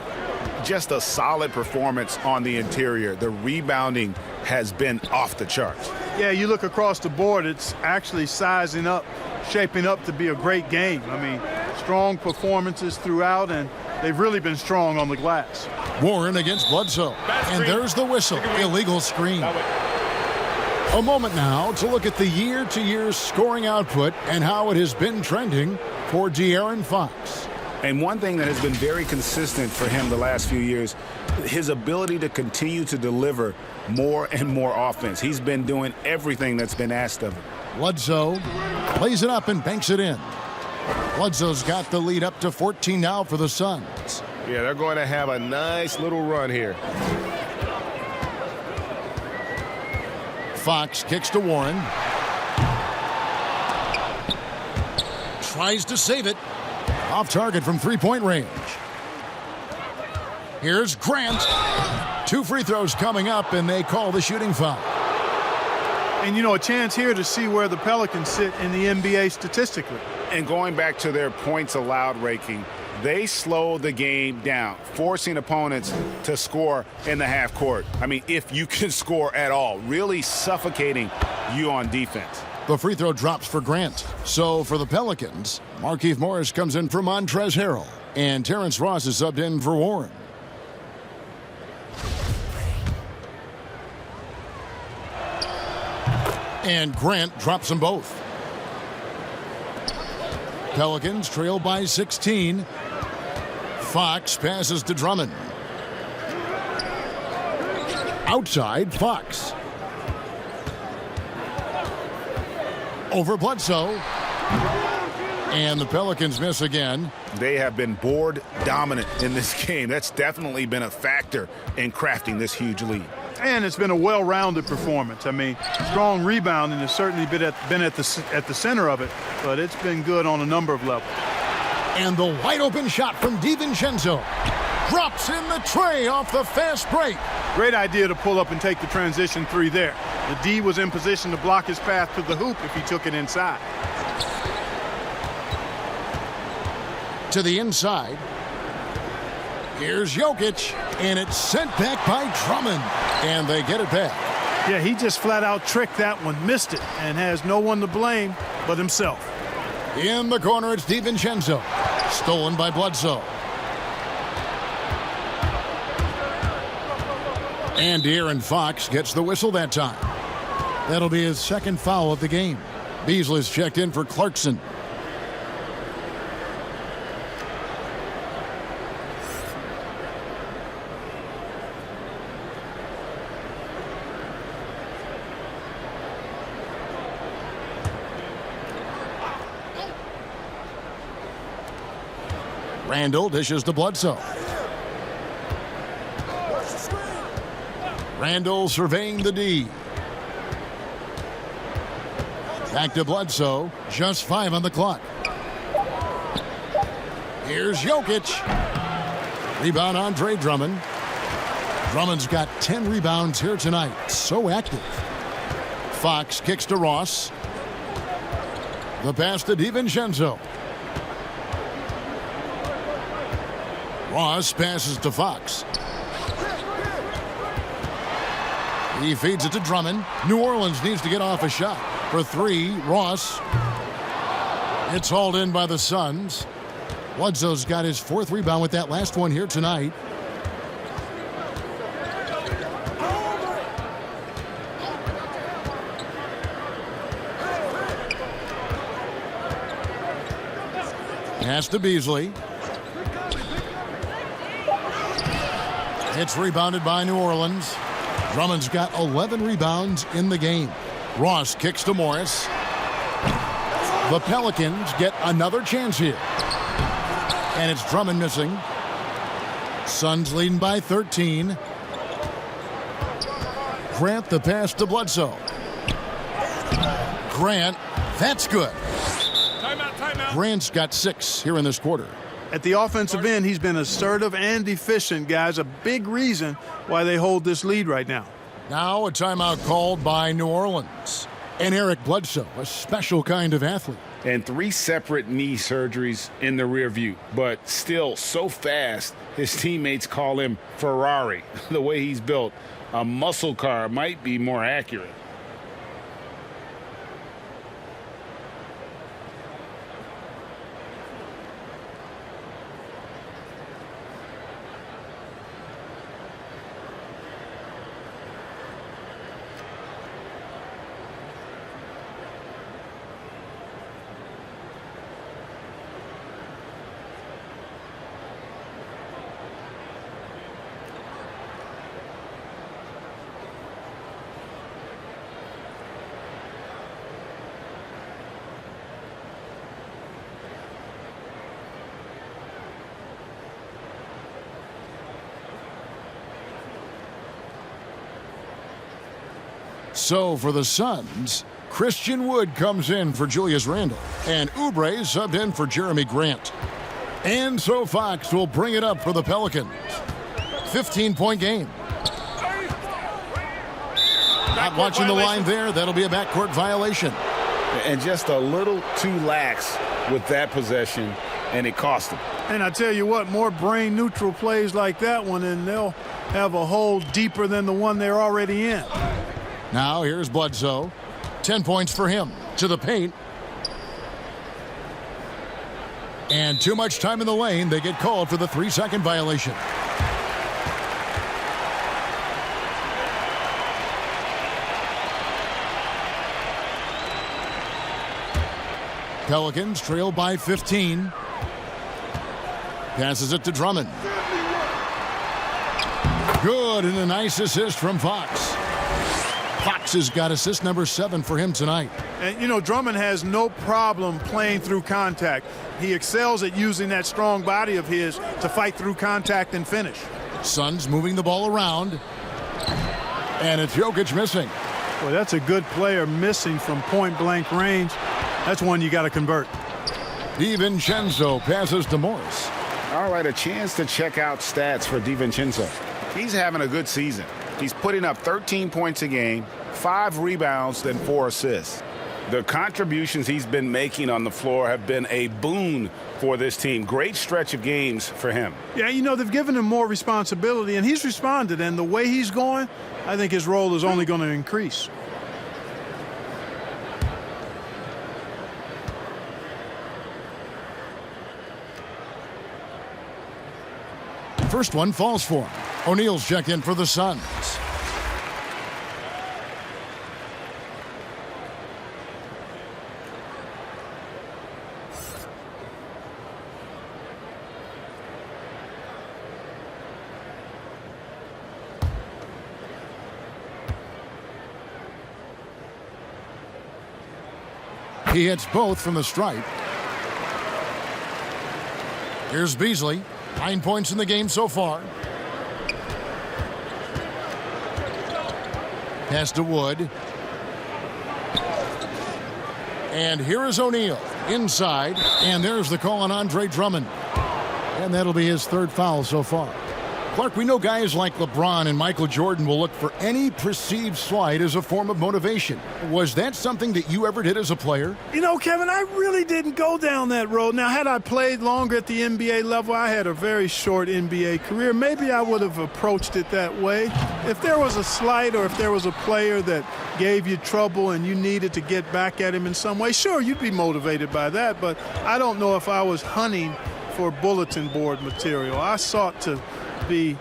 G: Just a solid performance on the interior. The rebounding has been off the charts.
F: Yeah, you look across the board, it's actually sizing up, shaping up to be a great game. I mean, strong performances throughout, and they've really been strong on the glass.
C: Warren against Bledsoe. And there's the whistle. Illegal screen. A moment now to look at the year-to-year scoring output and how it has been trending for De'Aaron Fox.
G: And one thing that has been very consistent for him the last few years, his ability to continue to deliver more and more offense. He's been doing everything that's been asked of him.
C: Bledsoe plays it up and banks it in. Bledsoe's got the lead up to 14 now for the Suns.
I: Yeah, they're going to have a nice little run here.
C: Fox kicks to Warren. Tries to save it. Off target from three-point range. Here's Grant. 2 free throws coming up, and they call the shooting foul.
F: And, you know, a chance here to see where the Pelicans sit in the NBA statistically.
G: And going back to their points allowed ranking, they slow the game down, forcing opponents to score in the half court. I mean, if you can score at all, really suffocating you on defense.
C: The free throw drops for Grant. So for the Pelicans, Markieff Morris comes in for Montrezl Harrell, and Terrence Ross is subbed in for Warren. And Grant drops them both. Pelicans trail by 16. Fox passes to Drummond. Outside, Fox. Over Bledsoe. And the Pelicans miss again.
G: They have been board dominant in this game. That's definitely been a factor in crafting this huge lead.
F: And it's been a well-rounded performance. I mean, strong rebounding has certainly been at the center of it, but it's been good on a number of levels.
C: And the wide-open shot from DiVincenzo drops in the tray off the fast break.
F: Great idea to pull up and take the transition 3 there. The D was in position to block his path to the hoop if he took it inside.
C: To the inside. Here's Jokic, and it's sent back by Drummond, and they get it back.
F: Yeah, he just flat-out tricked that one, missed it, and has no one to blame but himself.
C: In the corner, it's DiVincenzo, stolen by Bledsoe. And De'Aaron Fox gets the whistle that time. That'll be his second foul of the game. Beasley's checked in for Clarkson. Randall dishes to Bledsoe. Randall surveying the D. Back to Bledsoe. Just 5 on the clock. Here's Jokic. Rebound Andre Drummond. Drummond's got 10 rebounds here tonight. So active. Fox kicks to Ross. The pass to DiVincenzo. Ross passes to Fox. He feeds it to Drummond. New Orleans needs to get off a shot. For 3, Ross. It's hauled in by the Suns. Bledsoe's got his 4th rebound with that last one here tonight. Pass to Beasley. It's rebounded by New Orleans. Drummond's got 11 rebounds in the game. Ross kicks to Morris. The Pelicans get another chance here. And it's Drummond missing. Suns leading by 13. Grant the pass to Bledsoe. Grant, that's good. Timeout. Grant's got 6 here in this quarter.
F: At the offensive end, he's been assertive and efficient, guys. A big reason why they hold this lead right now.
C: Now a timeout called by New Orleans. And Eric Bledsoe, a special kind of athlete.
E: And 3 separate knee surgeries in the rear view, but still so fast, his teammates call him Ferrari. The way he's built, a muscle car might be more accurate.
C: So for the Suns, Christian Wood comes in for Julius Randle, and Oubre subbed in for Jeremy Grant. And so Fox will bring it up for the Pelicans. 15-point game. Not watching the line there. That'll be a backcourt violation.
E: And just a little too lax with that possession, and it cost him.
F: And I tell you what, more brain-neutral plays like that one, and they'll have a hole deeper than the one they're already in.
C: Now here's Bledsoe. 10 points for him. To the paint. And too much time in the lane. They get called for the 3-second violation. Pelicans trail by 15. Passes it to Drummond. Good, and a nice assist from Fox. Fox has got assist number 7 for him tonight.
F: And, you know, Drummond has no problem playing through contact. He excels at using that strong body of his to fight through contact and finish.
C: Suns moving the ball around. And it's Jokic missing.
F: Boy, that's a good player missing from point-blank range. That's one you got to convert.
C: DiVincenzo passes to Morris.
E: All right, a chance to check out stats for DiVincenzo. He's having a good season. He's putting up 13 points a game, 5 rebounds, and 4 assists. The contributions he's been making on the floor have been a boon for this team. Great stretch of games for him.
F: Yeah, you know, they've given him more responsibility, and he's responded. And the way he's going, I think his role is only going to increase.
C: First one falls for him. O'Neal's checked in for the Suns. He hits both from the stripe. Here's Beasley. 9 points in the game so far. Pass to Wood. And here is O'Neal inside. And there's the call on Andre Drummond. And that'll be his third foul so far. Clark, we know guys like LeBron and Michael Jordan will look for any perceived slight as a form of motivation. Was that something that you ever did as a player?
F: You know, Kevin, I really didn't go down that road. Now, had I played longer at the NBA level, I had a very short NBA career. Maybe I would have approached it that way. If there was a slight or if there was a player that gave you trouble and you needed to get back at him in some way, sure, you'd be motivated by that. But I don't know if I was hunting for bulletin board material. I sought to be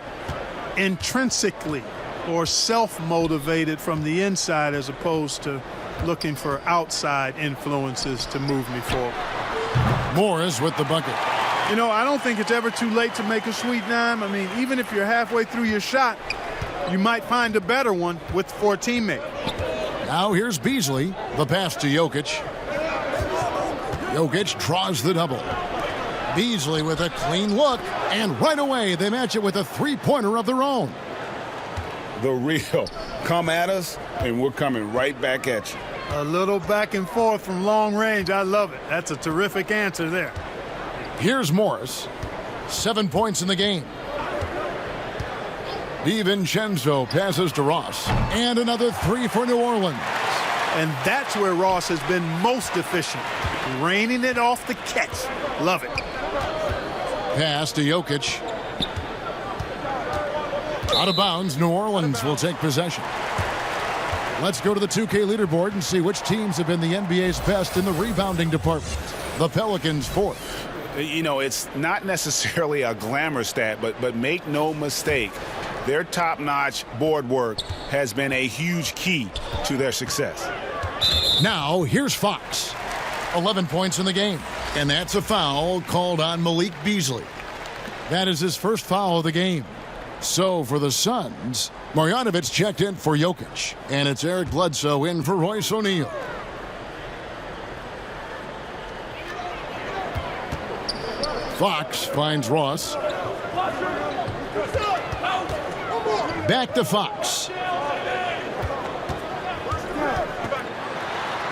F: intrinsically or self-motivated from the inside as opposed to looking for outside influences to move me forward.
C: Morris with the bucket.
F: You know, I don't think it's ever too late to make a sweet dime. I mean, even if you're halfway through your shot, you might find a better one for a teammate.
C: Now here's Beasley. The pass to Jokic. Jokic draws the double. Beasley with a clean look, and right away they match it with a three-pointer of their own.
E: The real. Come at us, and we're coming right back at you.
F: A little back and forth from long range. I love it. That's a terrific answer there.
C: Here's Morris. 7 points in the game. DiVincenzo passes to Ross. And another three for New Orleans.
F: And that's where Ross has been most efficient. Raining it off the catch. Love it.
C: Pass to Jokic. Out of bounds, New Orleans will take possession. Let's go to the 2K leaderboard and see which teams have been the NBA's best in the rebounding department. The Pelicans fourth.
G: You know, it's not necessarily a glamour stat, but make no mistake, their top-notch board work has been a huge key to their success.
C: Now, here's Fox. 11 points in the game. And that's a foul called on Malik Beasley. That is his first foul of the game. So for the Suns, Marjanovic checked in for Jokic. And it's Eric Bledsoe in for Royce O'Neal. Fox finds Ross. Back to Fox.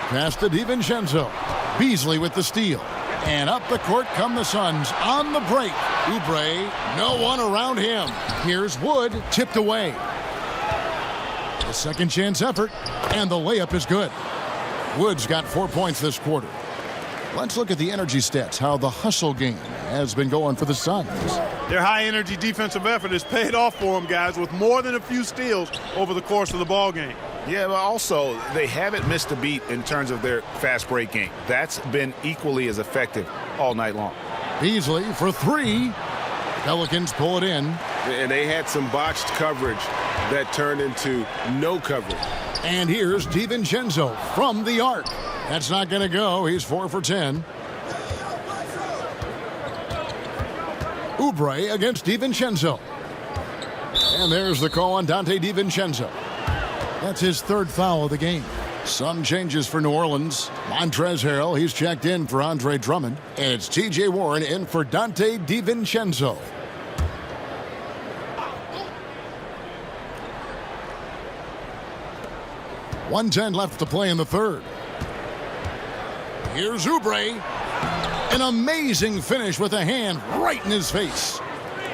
C: Pass to DiVincenzo. Beasley with the steal. And up the court come the Suns on the break. Oubre, no one around him. Here's Wood, tipped away. A second chance effort, and the layup is good. Wood's got 4 points this quarter. Let's look at the energy stats, how the hustle game has been going for the Suns.
F: Their high-energy defensive effort has paid off for them, guys, with more than a few steals over the course of the ball game.
G: Yeah, but also, they haven't missed a beat in terms of their fast break game. That's been equally as effective all night long.
C: Beasley for three. Pelicans pull it in.
I: And they had some botched coverage that turned into no coverage.
C: And here's DiVincenzo from the arc. That's not going to go. He's 4 for 10. Oubre against DiVincenzo. And there's the call on Dante DiVincenzo. That's his third foul of the game. Some changes for New Orleans. Montrezl Harrell, he's checked in for Andre Drummond. And it's T.J. Warren in for Dante DiVincenzo. .110 left to play in the third. Here's Oubre. An amazing finish with a hand right in his face.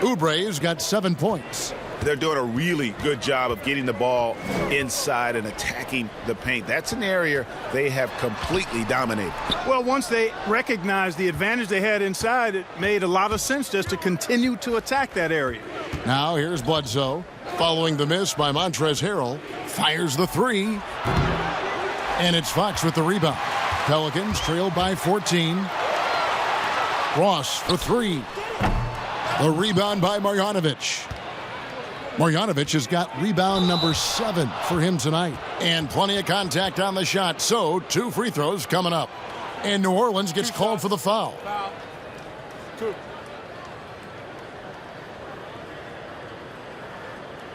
C: Oubre's got 7 points.
G: They're doing a really good job of getting the ball inside and attacking the paint. That's an area they have completely dominated.
F: Well, once they recognized the advantage they had inside, it made a lot of sense just to continue to attack that area.
C: Now here's Bledsoe. Following the miss by Montrezl Harrell. Fires the three. And it's Fox with the rebound. Pelicans trailed by 14. Ross for three. The rebound by Marjanovic. Marjanovic has got rebound number 7 for him tonight. And plenty of contact on the shot. So 2 free throws coming up. And New Orleans gets called for the foul.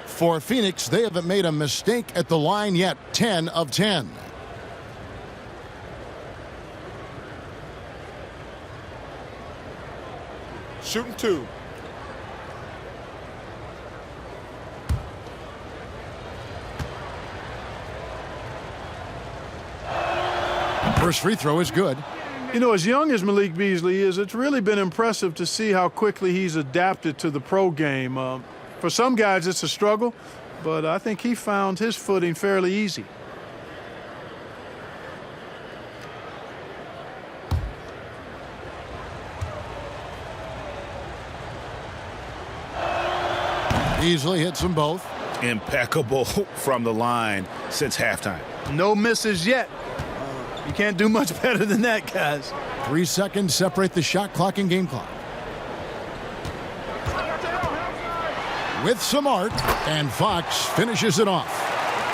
C: For Phoenix, they haven't made a mistake at the line yet. 10 of 10.
I: Shooting 2.
C: First free throw is good.
F: You know, as young as Malik Beasley is, it's really been impressive to see how quickly he's adapted to the pro game. For some guys, it's a struggle, but I think he found his footing fairly easy.
C: Beasley hits them both.
G: Impeccable from the line since halftime.
F: No misses yet. You can't do much better than that, guys.
C: 3 seconds separate the shot clock and game clock. With some art, and Fox finishes it off.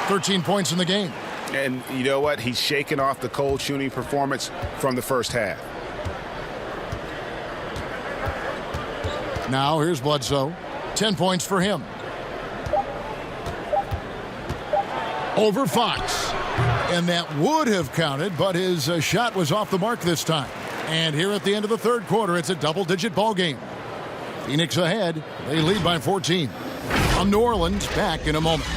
C: 13 points in the game.
G: And you know what? He's shaking off the cold shooting performance from the first half.
C: Now here's Bledsoe. 10 points for him. Over Fox. And that would have counted, but his shot was off the mark this time. And here at the end of the third quarter, it's a double-digit ball game. Phoenix ahead. They lead by 14. From New Orleans, back in a moment.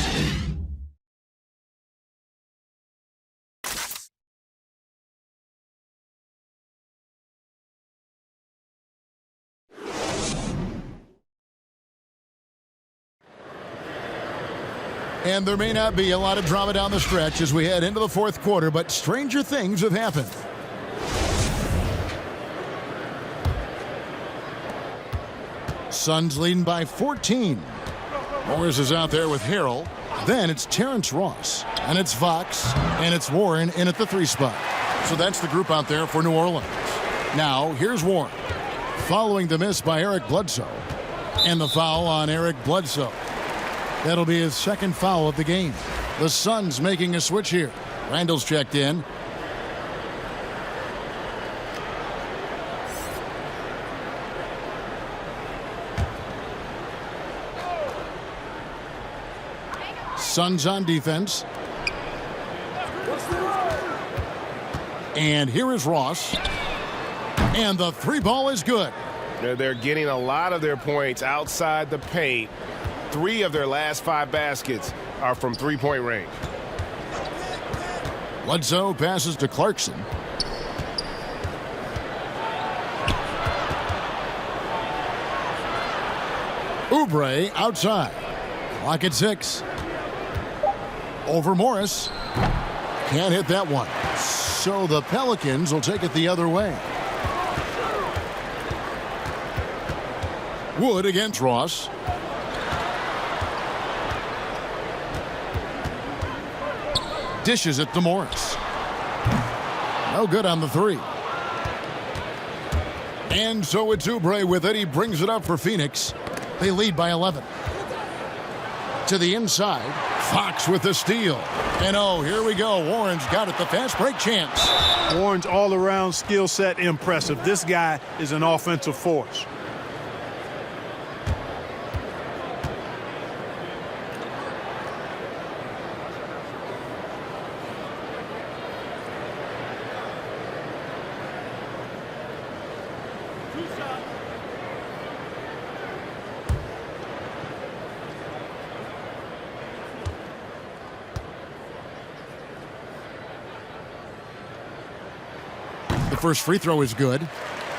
C: And there may not be a lot of drama down the stretch as we head into the fourth quarter, but stranger things have happened. Suns leading by 14. Morris is out there with Harrell. Then it's Terrence Ross. And it's Fox. And it's Warren in at the 3 spot. So that's the group out there for New Orleans. Now, here's Warren. Following the miss by Eric Bledsoe. And the foul on Eric Bledsoe. That'll be his second foul of the game. The Suns making a switch here. Randall's checked in. Suns on defense. And here is Ross. And the 3 ball is good.
I: They're getting a lot of their points outside the paint. 3 of their last 5 baskets are from 3-point range.
C: Bledsoe passes to Clarkson. Oubre outside. Clock at 6. Over Morris. Can't hit that one. So the Pelicans will take it the other way. Wood against Ross. Dishes it to Morris. No good on the 3. And so it's Oubre with it. He brings it up for Phoenix. They lead by 11. To the inside. Fox with the steal. And oh, here we go. Warren's got it. The fast break chance.
F: Warren's all-around skill set impressive. This guy is an offensive force.
C: The first free throw is good.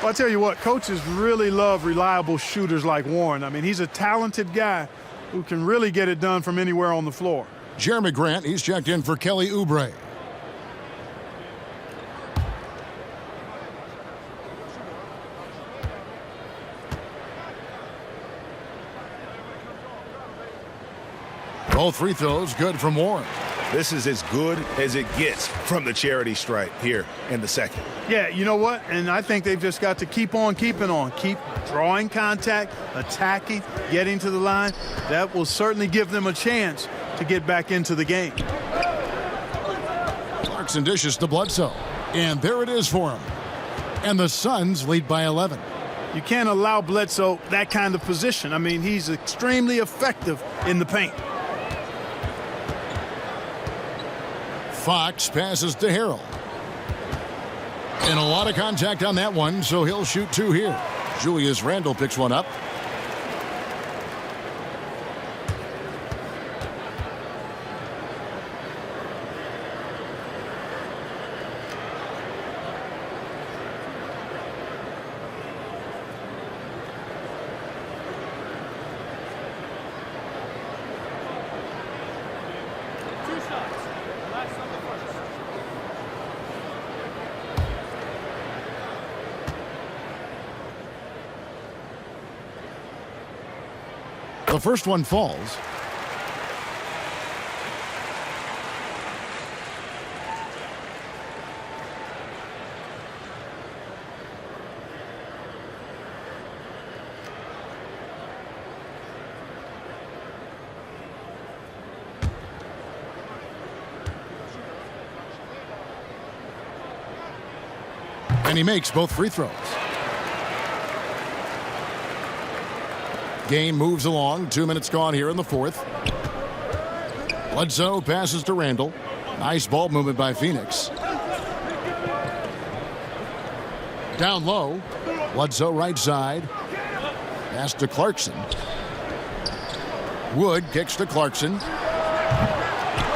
F: Well, I tell you what, coaches really love reliable shooters like Warren. I mean, he's a talented guy who can really get it done from anywhere on the floor.
C: Jeremy Grant, he's checked in for Kelly Oubre. Both free throws good from Warren.
G: This is as good as it gets from the charity stripe here in the second.
F: Yeah, you know what? And I think they've just got to keep on keeping on. Keep drawing contact, attacking, getting to the line. That will certainly give them a chance to get back into the game.
C: Clarkson dishes to Bledsoe. And there it is for him. And the Suns lead by 11.
F: You can't allow Bledsoe that kind of position. I mean, he's extremely effective in the paint.
C: Fox passes to Harrell. And a lot of contact on that one, so he'll shoot 2 here. Julius Randle picks one up. The first one falls. And he makes both free throws. Game moves along. 2 minutes gone here in the fourth. Bledsoe passes to Randall. Nice ball movement by Phoenix. Down low. Bledsoe right side. Pass to Clarkson. Wood kicks to Clarkson.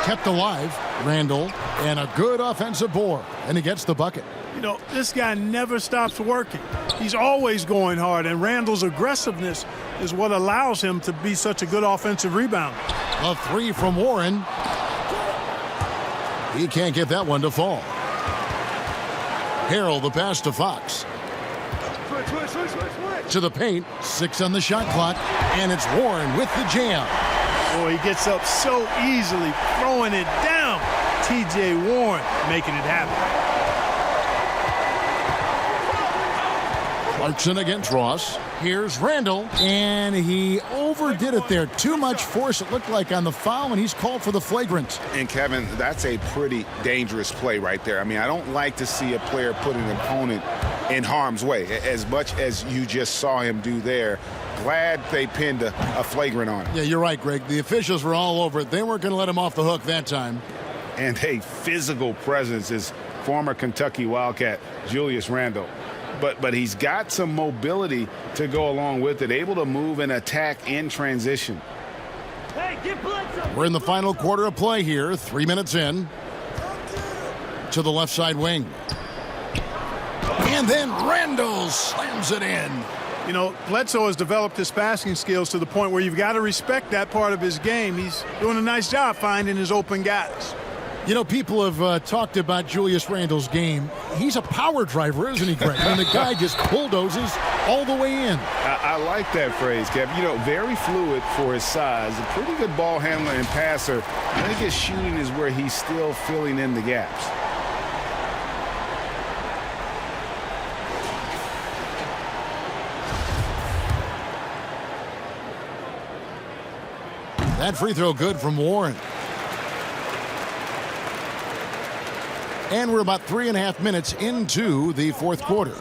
C: Kept alive. Randall. And a good offensive board. And he gets the bucket.
F: You know, this guy never stops working. He's always going hard, and Randall's aggressiveness is what allows him to be such a good offensive rebounder.
C: A three from Warren. He can't get that one to fall. Harrell the pass to Fox. To the paint. 6 on the shot clock. And it's Warren with the jam.
F: Boy, he gets up so easily, throwing it down. T.J. Warren making it happen.
C: Clarkson against Ross. Here's Randall, and he overdid it there. Too much force, it looked like, on the foul, and he's called for the flagrant.
E: And, Kevin, that's a pretty dangerous play right there. I mean, I don't like to see a player put an opponent in harm's way, as much as you just saw him do there. Glad they pinned a flagrant on him.
C: Yeah, you're right, Greg. The officials were all over it. They weren't going to let him off the hook that time.
E: And a physical presence is former Kentucky Wildcat Julius Randle. But he's got some mobility to go along with it, able to move and attack in transition.
C: We're in the final quarter of play here, 3 minutes in. To the left side wing. And then Randall slams it in.
F: You know, Bledsoe has developed his passing skills to the point where you've got to respect that part of his game. He's doing a nice job finding his open guys.
C: You know, people have talked about Julius Randle's game. He's a power driver, isn't he, Greg? And the guy just bulldozes all the way in.
E: I like that phrase, Kev. You know, very fluid for his size. A pretty good ball handler and passer. I think his shooting is where he's still filling in the gaps.
C: That free throw good from Warren. And we're about 3.5 minutes into the fourth quarter.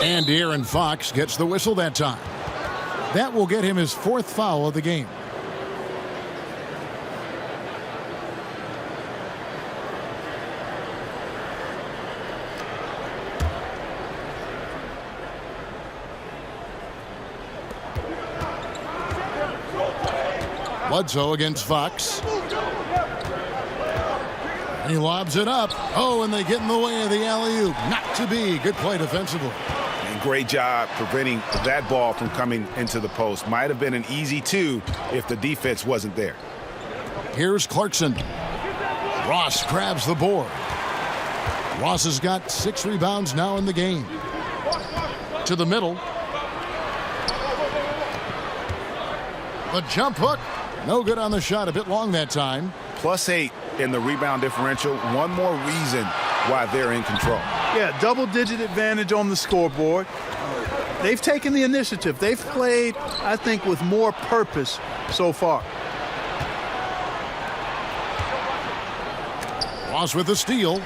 C: And De'Aaron Fox gets the whistle that time. That will get him his 4th foul of the game. Bledsoe against Fox. And he lobs it up. Oh, and they get in the way of the alley-oop. Not to be. Good play defensively.
E: And great job preventing that ball from coming into the post. Might have been an easy 2 if the defense wasn't there.
C: Here's Clarkson. Ross grabs the board. Ross has got 6 rebounds now in the game. To the middle. The jump hook. No good on the shot. A bit long that time.
E: +8 in the rebound differential. One more reason why they're in control.
F: Yeah, double-digit advantage on the scoreboard. They've taken the initiative. They've played, I think, with more purpose so far.
C: Ross with the steal.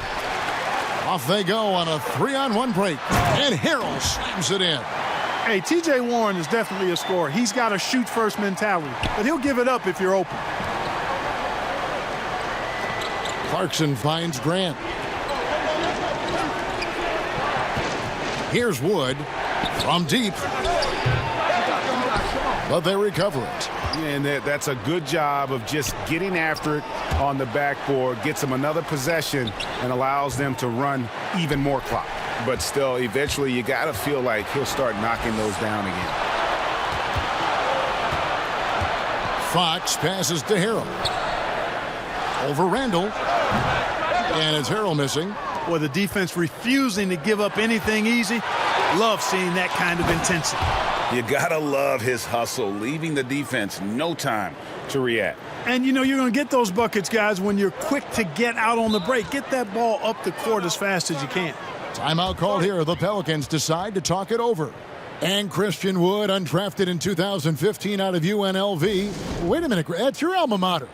C: Off they go on a 3-on-1 break. And Harrell slams it in.
F: Hey, T.J. Warren is definitely a scorer. He's got a shoot-first mentality, but he'll give it up if you're open.
C: Clarkson finds Grant. Here's Wood from deep. But they recover it.
E: And that's a good job of just getting after it on the backboard, gets them another possession, and allows them to run even more clock. But still, eventually, you got to feel like he'll start knocking those down again.
C: Fox passes to Harrell. Over Randall. And it's Harrell missing.
F: or the defense refusing to give up anything easy. Love seeing that kind of intensity.
G: You gotta love his hustle, leaving the defense no time to react.
F: And you know you're going to get those buckets, guys, when you're quick to get out on the break. Get that ball up the court as fast as you can.
C: Timeout called here. The Pelicans decide to talk it over. And Christian Wood, undrafted in 2015 out of UNLV. Wait a minute, that's your alma mater.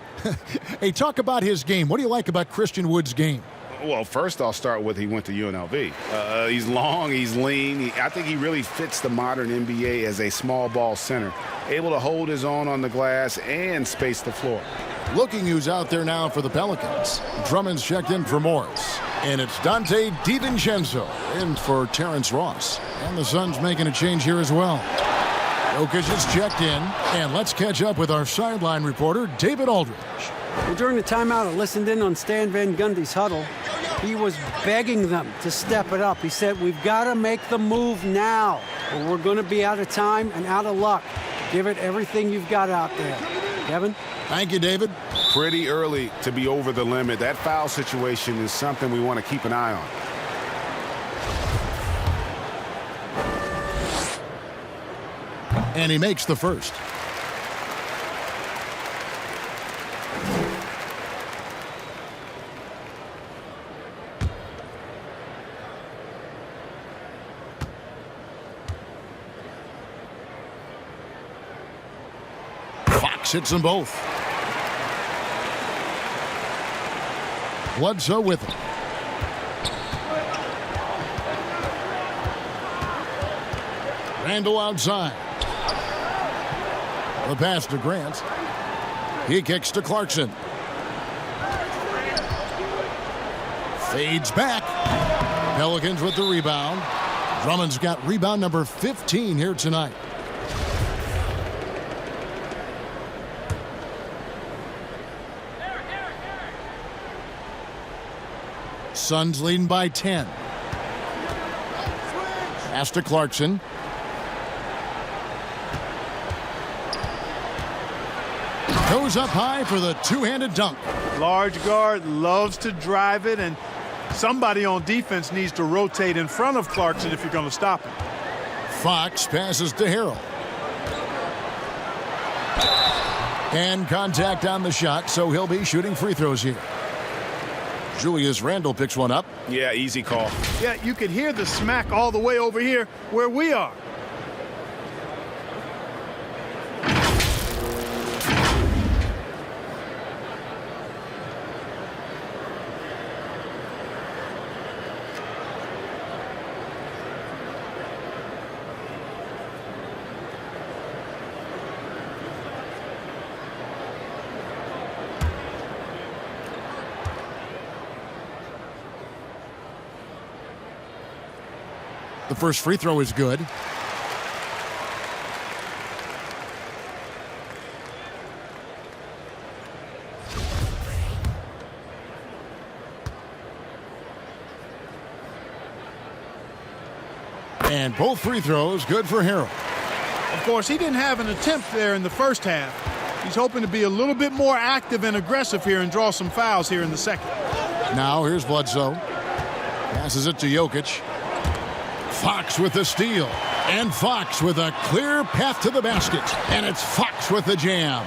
C: Hey, talk about his game. What do you like about Christian Wood's game?
G: Well, first I'll start with he went to UNLV. He's long, he's lean. I think he really fits the modern NBA as a small ball center, able to hold his own on the glass and space the floor.
C: Looking who's out there now for the Pelicans. Drummond's checked in for Morris. And it's Dante DiVincenzo in for Terrence Ross. And the Suns making a change here as well. Jokic is checked in. And let's catch up with our sideline reporter, David Aldridge.
D: Well, during the timeout, I listened in on Stan Van Gundy's huddle. He was begging them to step it up. He said, we've got to make the move now, or we're going to be out of time and out of luck. Give it everything you've got out there. Kevin?
C: Thank you, David.
G: Pretty early to be over the limit. That foul situation is something we want to keep an eye on.
C: And he makes the first. Fox hits them both. Bledsoe with it. Randall outside. The pass to Grant. He kicks to Clarkson. Fades back. Pelicans with the rebound. Drummond's got rebound number 15 here tonight. Suns leading by 10. Pass to Clarkson. Goes up high for the two-handed dunk.
F: Large guard loves to drive it, and somebody on defense needs to rotate in front of Clarkson if you're going to stop him.
C: Fox passes to Harrell. And contact on the shot, so he'll be shooting free throws here. Julius Randle picks one up.
G: Yeah, easy call.
F: Yeah, you could hear the smack all the way over here where we are.
C: The first free throw is good. And both free throws good for Harrell.
F: Of course, he didn't have an attempt there in the first half. He's hoping to be a little bit more active and aggressive here and draw some fouls here in the second.
C: Now here's Bledsoe. Passes it to Jokic. Fox with the steal. And Fox with a clear path to the basket. And it's Fox with the jam.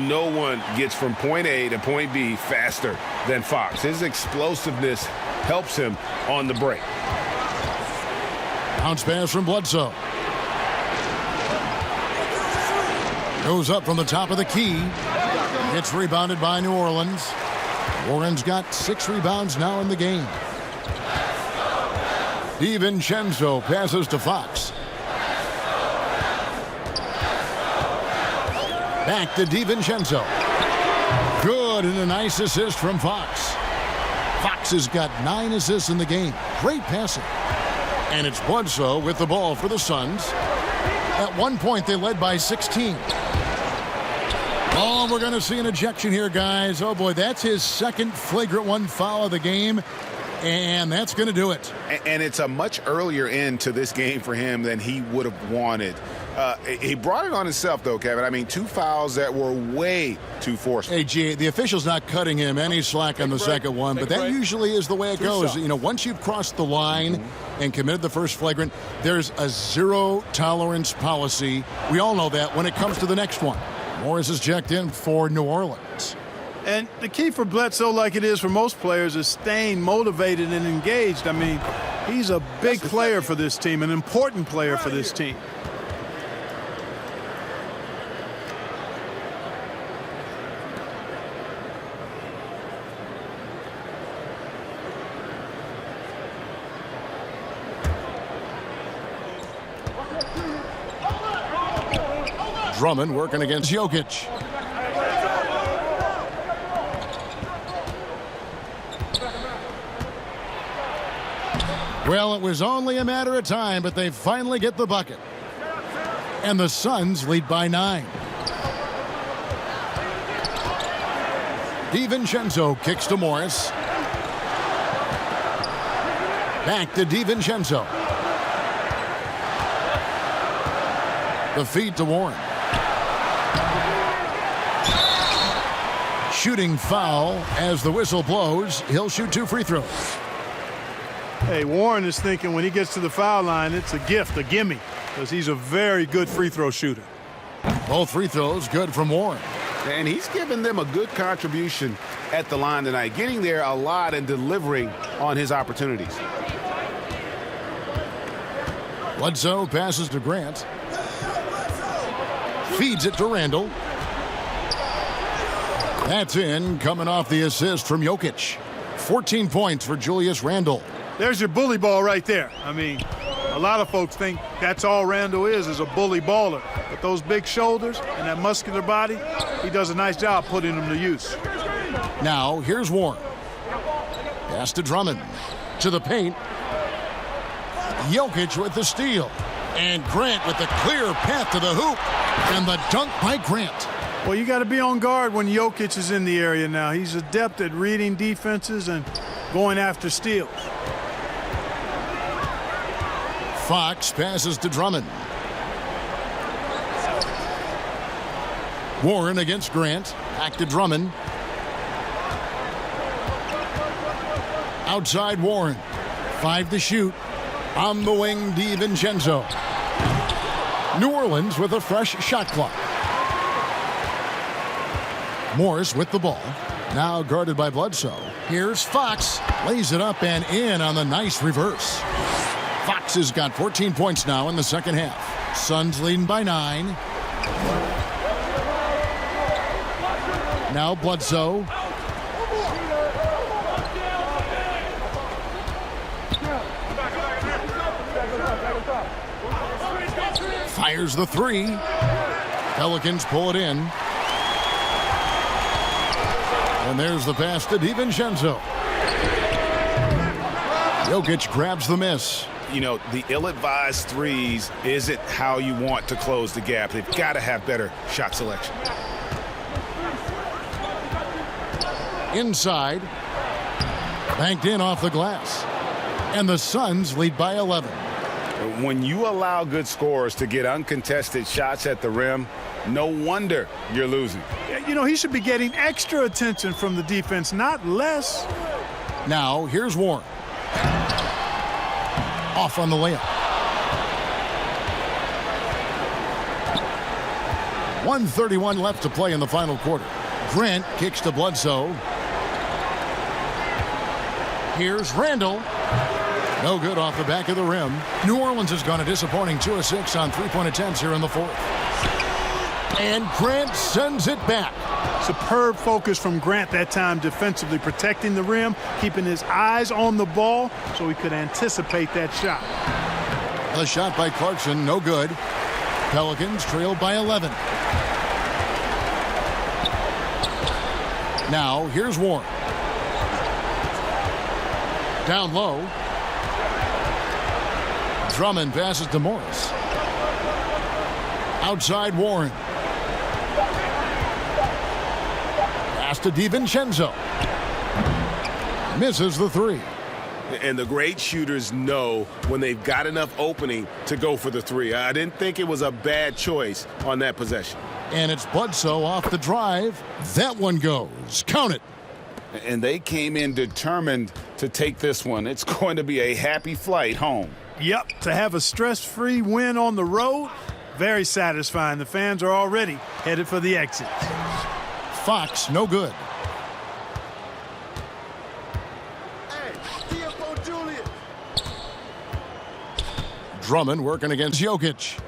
G: No one gets from point A to point B faster than Fox. His explosiveness helps him on the break.
C: Bounce pass from Bledsoe. Goes up from the top of the key. It's rebounded by New Orleans. Warren's got 6 rebounds now in the game. DiVincenzo passes to Fox. Back to DiVincenzo. Good, and a nice assist from Fox. Fox has got 9 assists in the game. Great passing. And it's Bledsoe with the ball for the Suns. At one point, they led by 16. Oh, we're going to see an ejection here, guys. Oh, boy, that's his second flagrant one foul of the game. And that's going to do it.
G: And it's a much earlier end to this game for him than he would have wanted. He brought it on himself, though, Kevin. I mean, 2 fouls that were way too forceful.
C: Hey, G, the official's not cutting him any slack on the second one, but that usually is the way it goes. You know, once you've crossed the line and committed the first flagrant, there's a zero-tolerance policy. We all know that when it comes to the next one. Morris is checked in for New Orleans.
F: And the key for Bledsoe, like it is for most players, is staying motivated and engaged. I mean, he's a big player for this team, an important player for this team.
C: Drummond working against Jokic. Well, it was only a matter of time, but they finally get the bucket. And the Suns lead by 9. DiVincenzo kicks to Morris. Back to DiVincenzo. The feed to Warren. Shooting foul as the whistle blows. He'll shoot 2 free throws.
F: Hey, Warren is thinking when he gets to the foul line, it's a gift, a gimme, because he's a very good free throw shooter.
C: Both free throws good from Warren.
G: And he's given them a good contribution at the line tonight, getting there a lot and delivering on his opportunities.
C: Bledsoe passes to Grant. Feeds it to Randall. That's in, coming off the assist from Jokic. 14 points for Julius Randle.
F: There's your bully ball right there. I mean, a lot of folks think that's all Randall is a bully baller. But those big shoulders and that muscular body, he does a nice job putting them to use.
C: Now, here's Warren. Pass to Drummond. To the paint. Jokic with the steal. And Grant with the clear path to the hoop. And the dunk by Grant.
F: Well, you got to be on guard when Jokic is in the area now. He's adept at reading defenses and going after steals.
C: Fox passes to Drummond. Warren against Grant. Back to Drummond. Outside Warren. 5 to shoot. On the wing, DiVincenzo. New Orleans with a fresh shot clock. Morris with the ball. Now guarded by Bledsoe. Here's Fox. Lays it up and in on the nice reverse. Fox has got 14 points now in the second half. Suns leading by 9. Now Bledsoe. Fires the 3. Pelicans pull it in. And there's the pass to DiVincenzo. Jokic grabs the miss.
G: You know, the ill-advised threes isn't how you want to close the gap. They've got to have better shot selection.
C: Inside. Banked in off the glass. And the Suns lead by 11.
G: When you allow good scorers to get uncontested shots at the rim, no wonder you're losing.
F: You know, he should be getting extra attention from the defense, not less.
C: Now, here's Warren. Off on the layup. 1:31 left to play in the final quarter. Grant kicks to Bledsoe. Here's Randall. No good off the back of the rim. New Orleans has gone a disappointing 2 of 6 on three-point attempts here in the fourth. And Grant sends it back.
F: Superb focus from Grant that time defensively, protecting the rim, keeping his eyes on the ball so he could anticipate that shot.
C: The shot by Clarkson, no good. Pelicans trailed by 11. Now, here's Warren. Down low. Drummond passes to Morris. Outside Warren. Pass to DiVincenzo. Misses the 3.
I: And the great shooters know when they've got enough opening to go for the three. I didn't think it was a bad choice on that possession.
C: And it's Bledsoe off the drive. That one goes. Count it.
E: And they came in determined to take this one. It's going to be a happy flight home.
F: Yep, to have a stress-free win on the road, very satisfying. The fans are already headed for the exit.
C: Fox, no good. Drummond working against Jokic.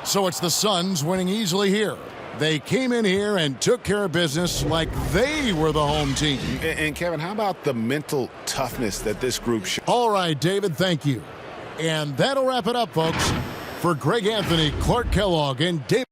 C: So it's the Suns winning easily here. They came in here and took care of business like they were the home team.
E: And Kevin, how about the mental toughness that this group showed?
C: All right, David, thank you. And that'll wrap it up, folks. For Greg Anthony, Clark Kellogg, and David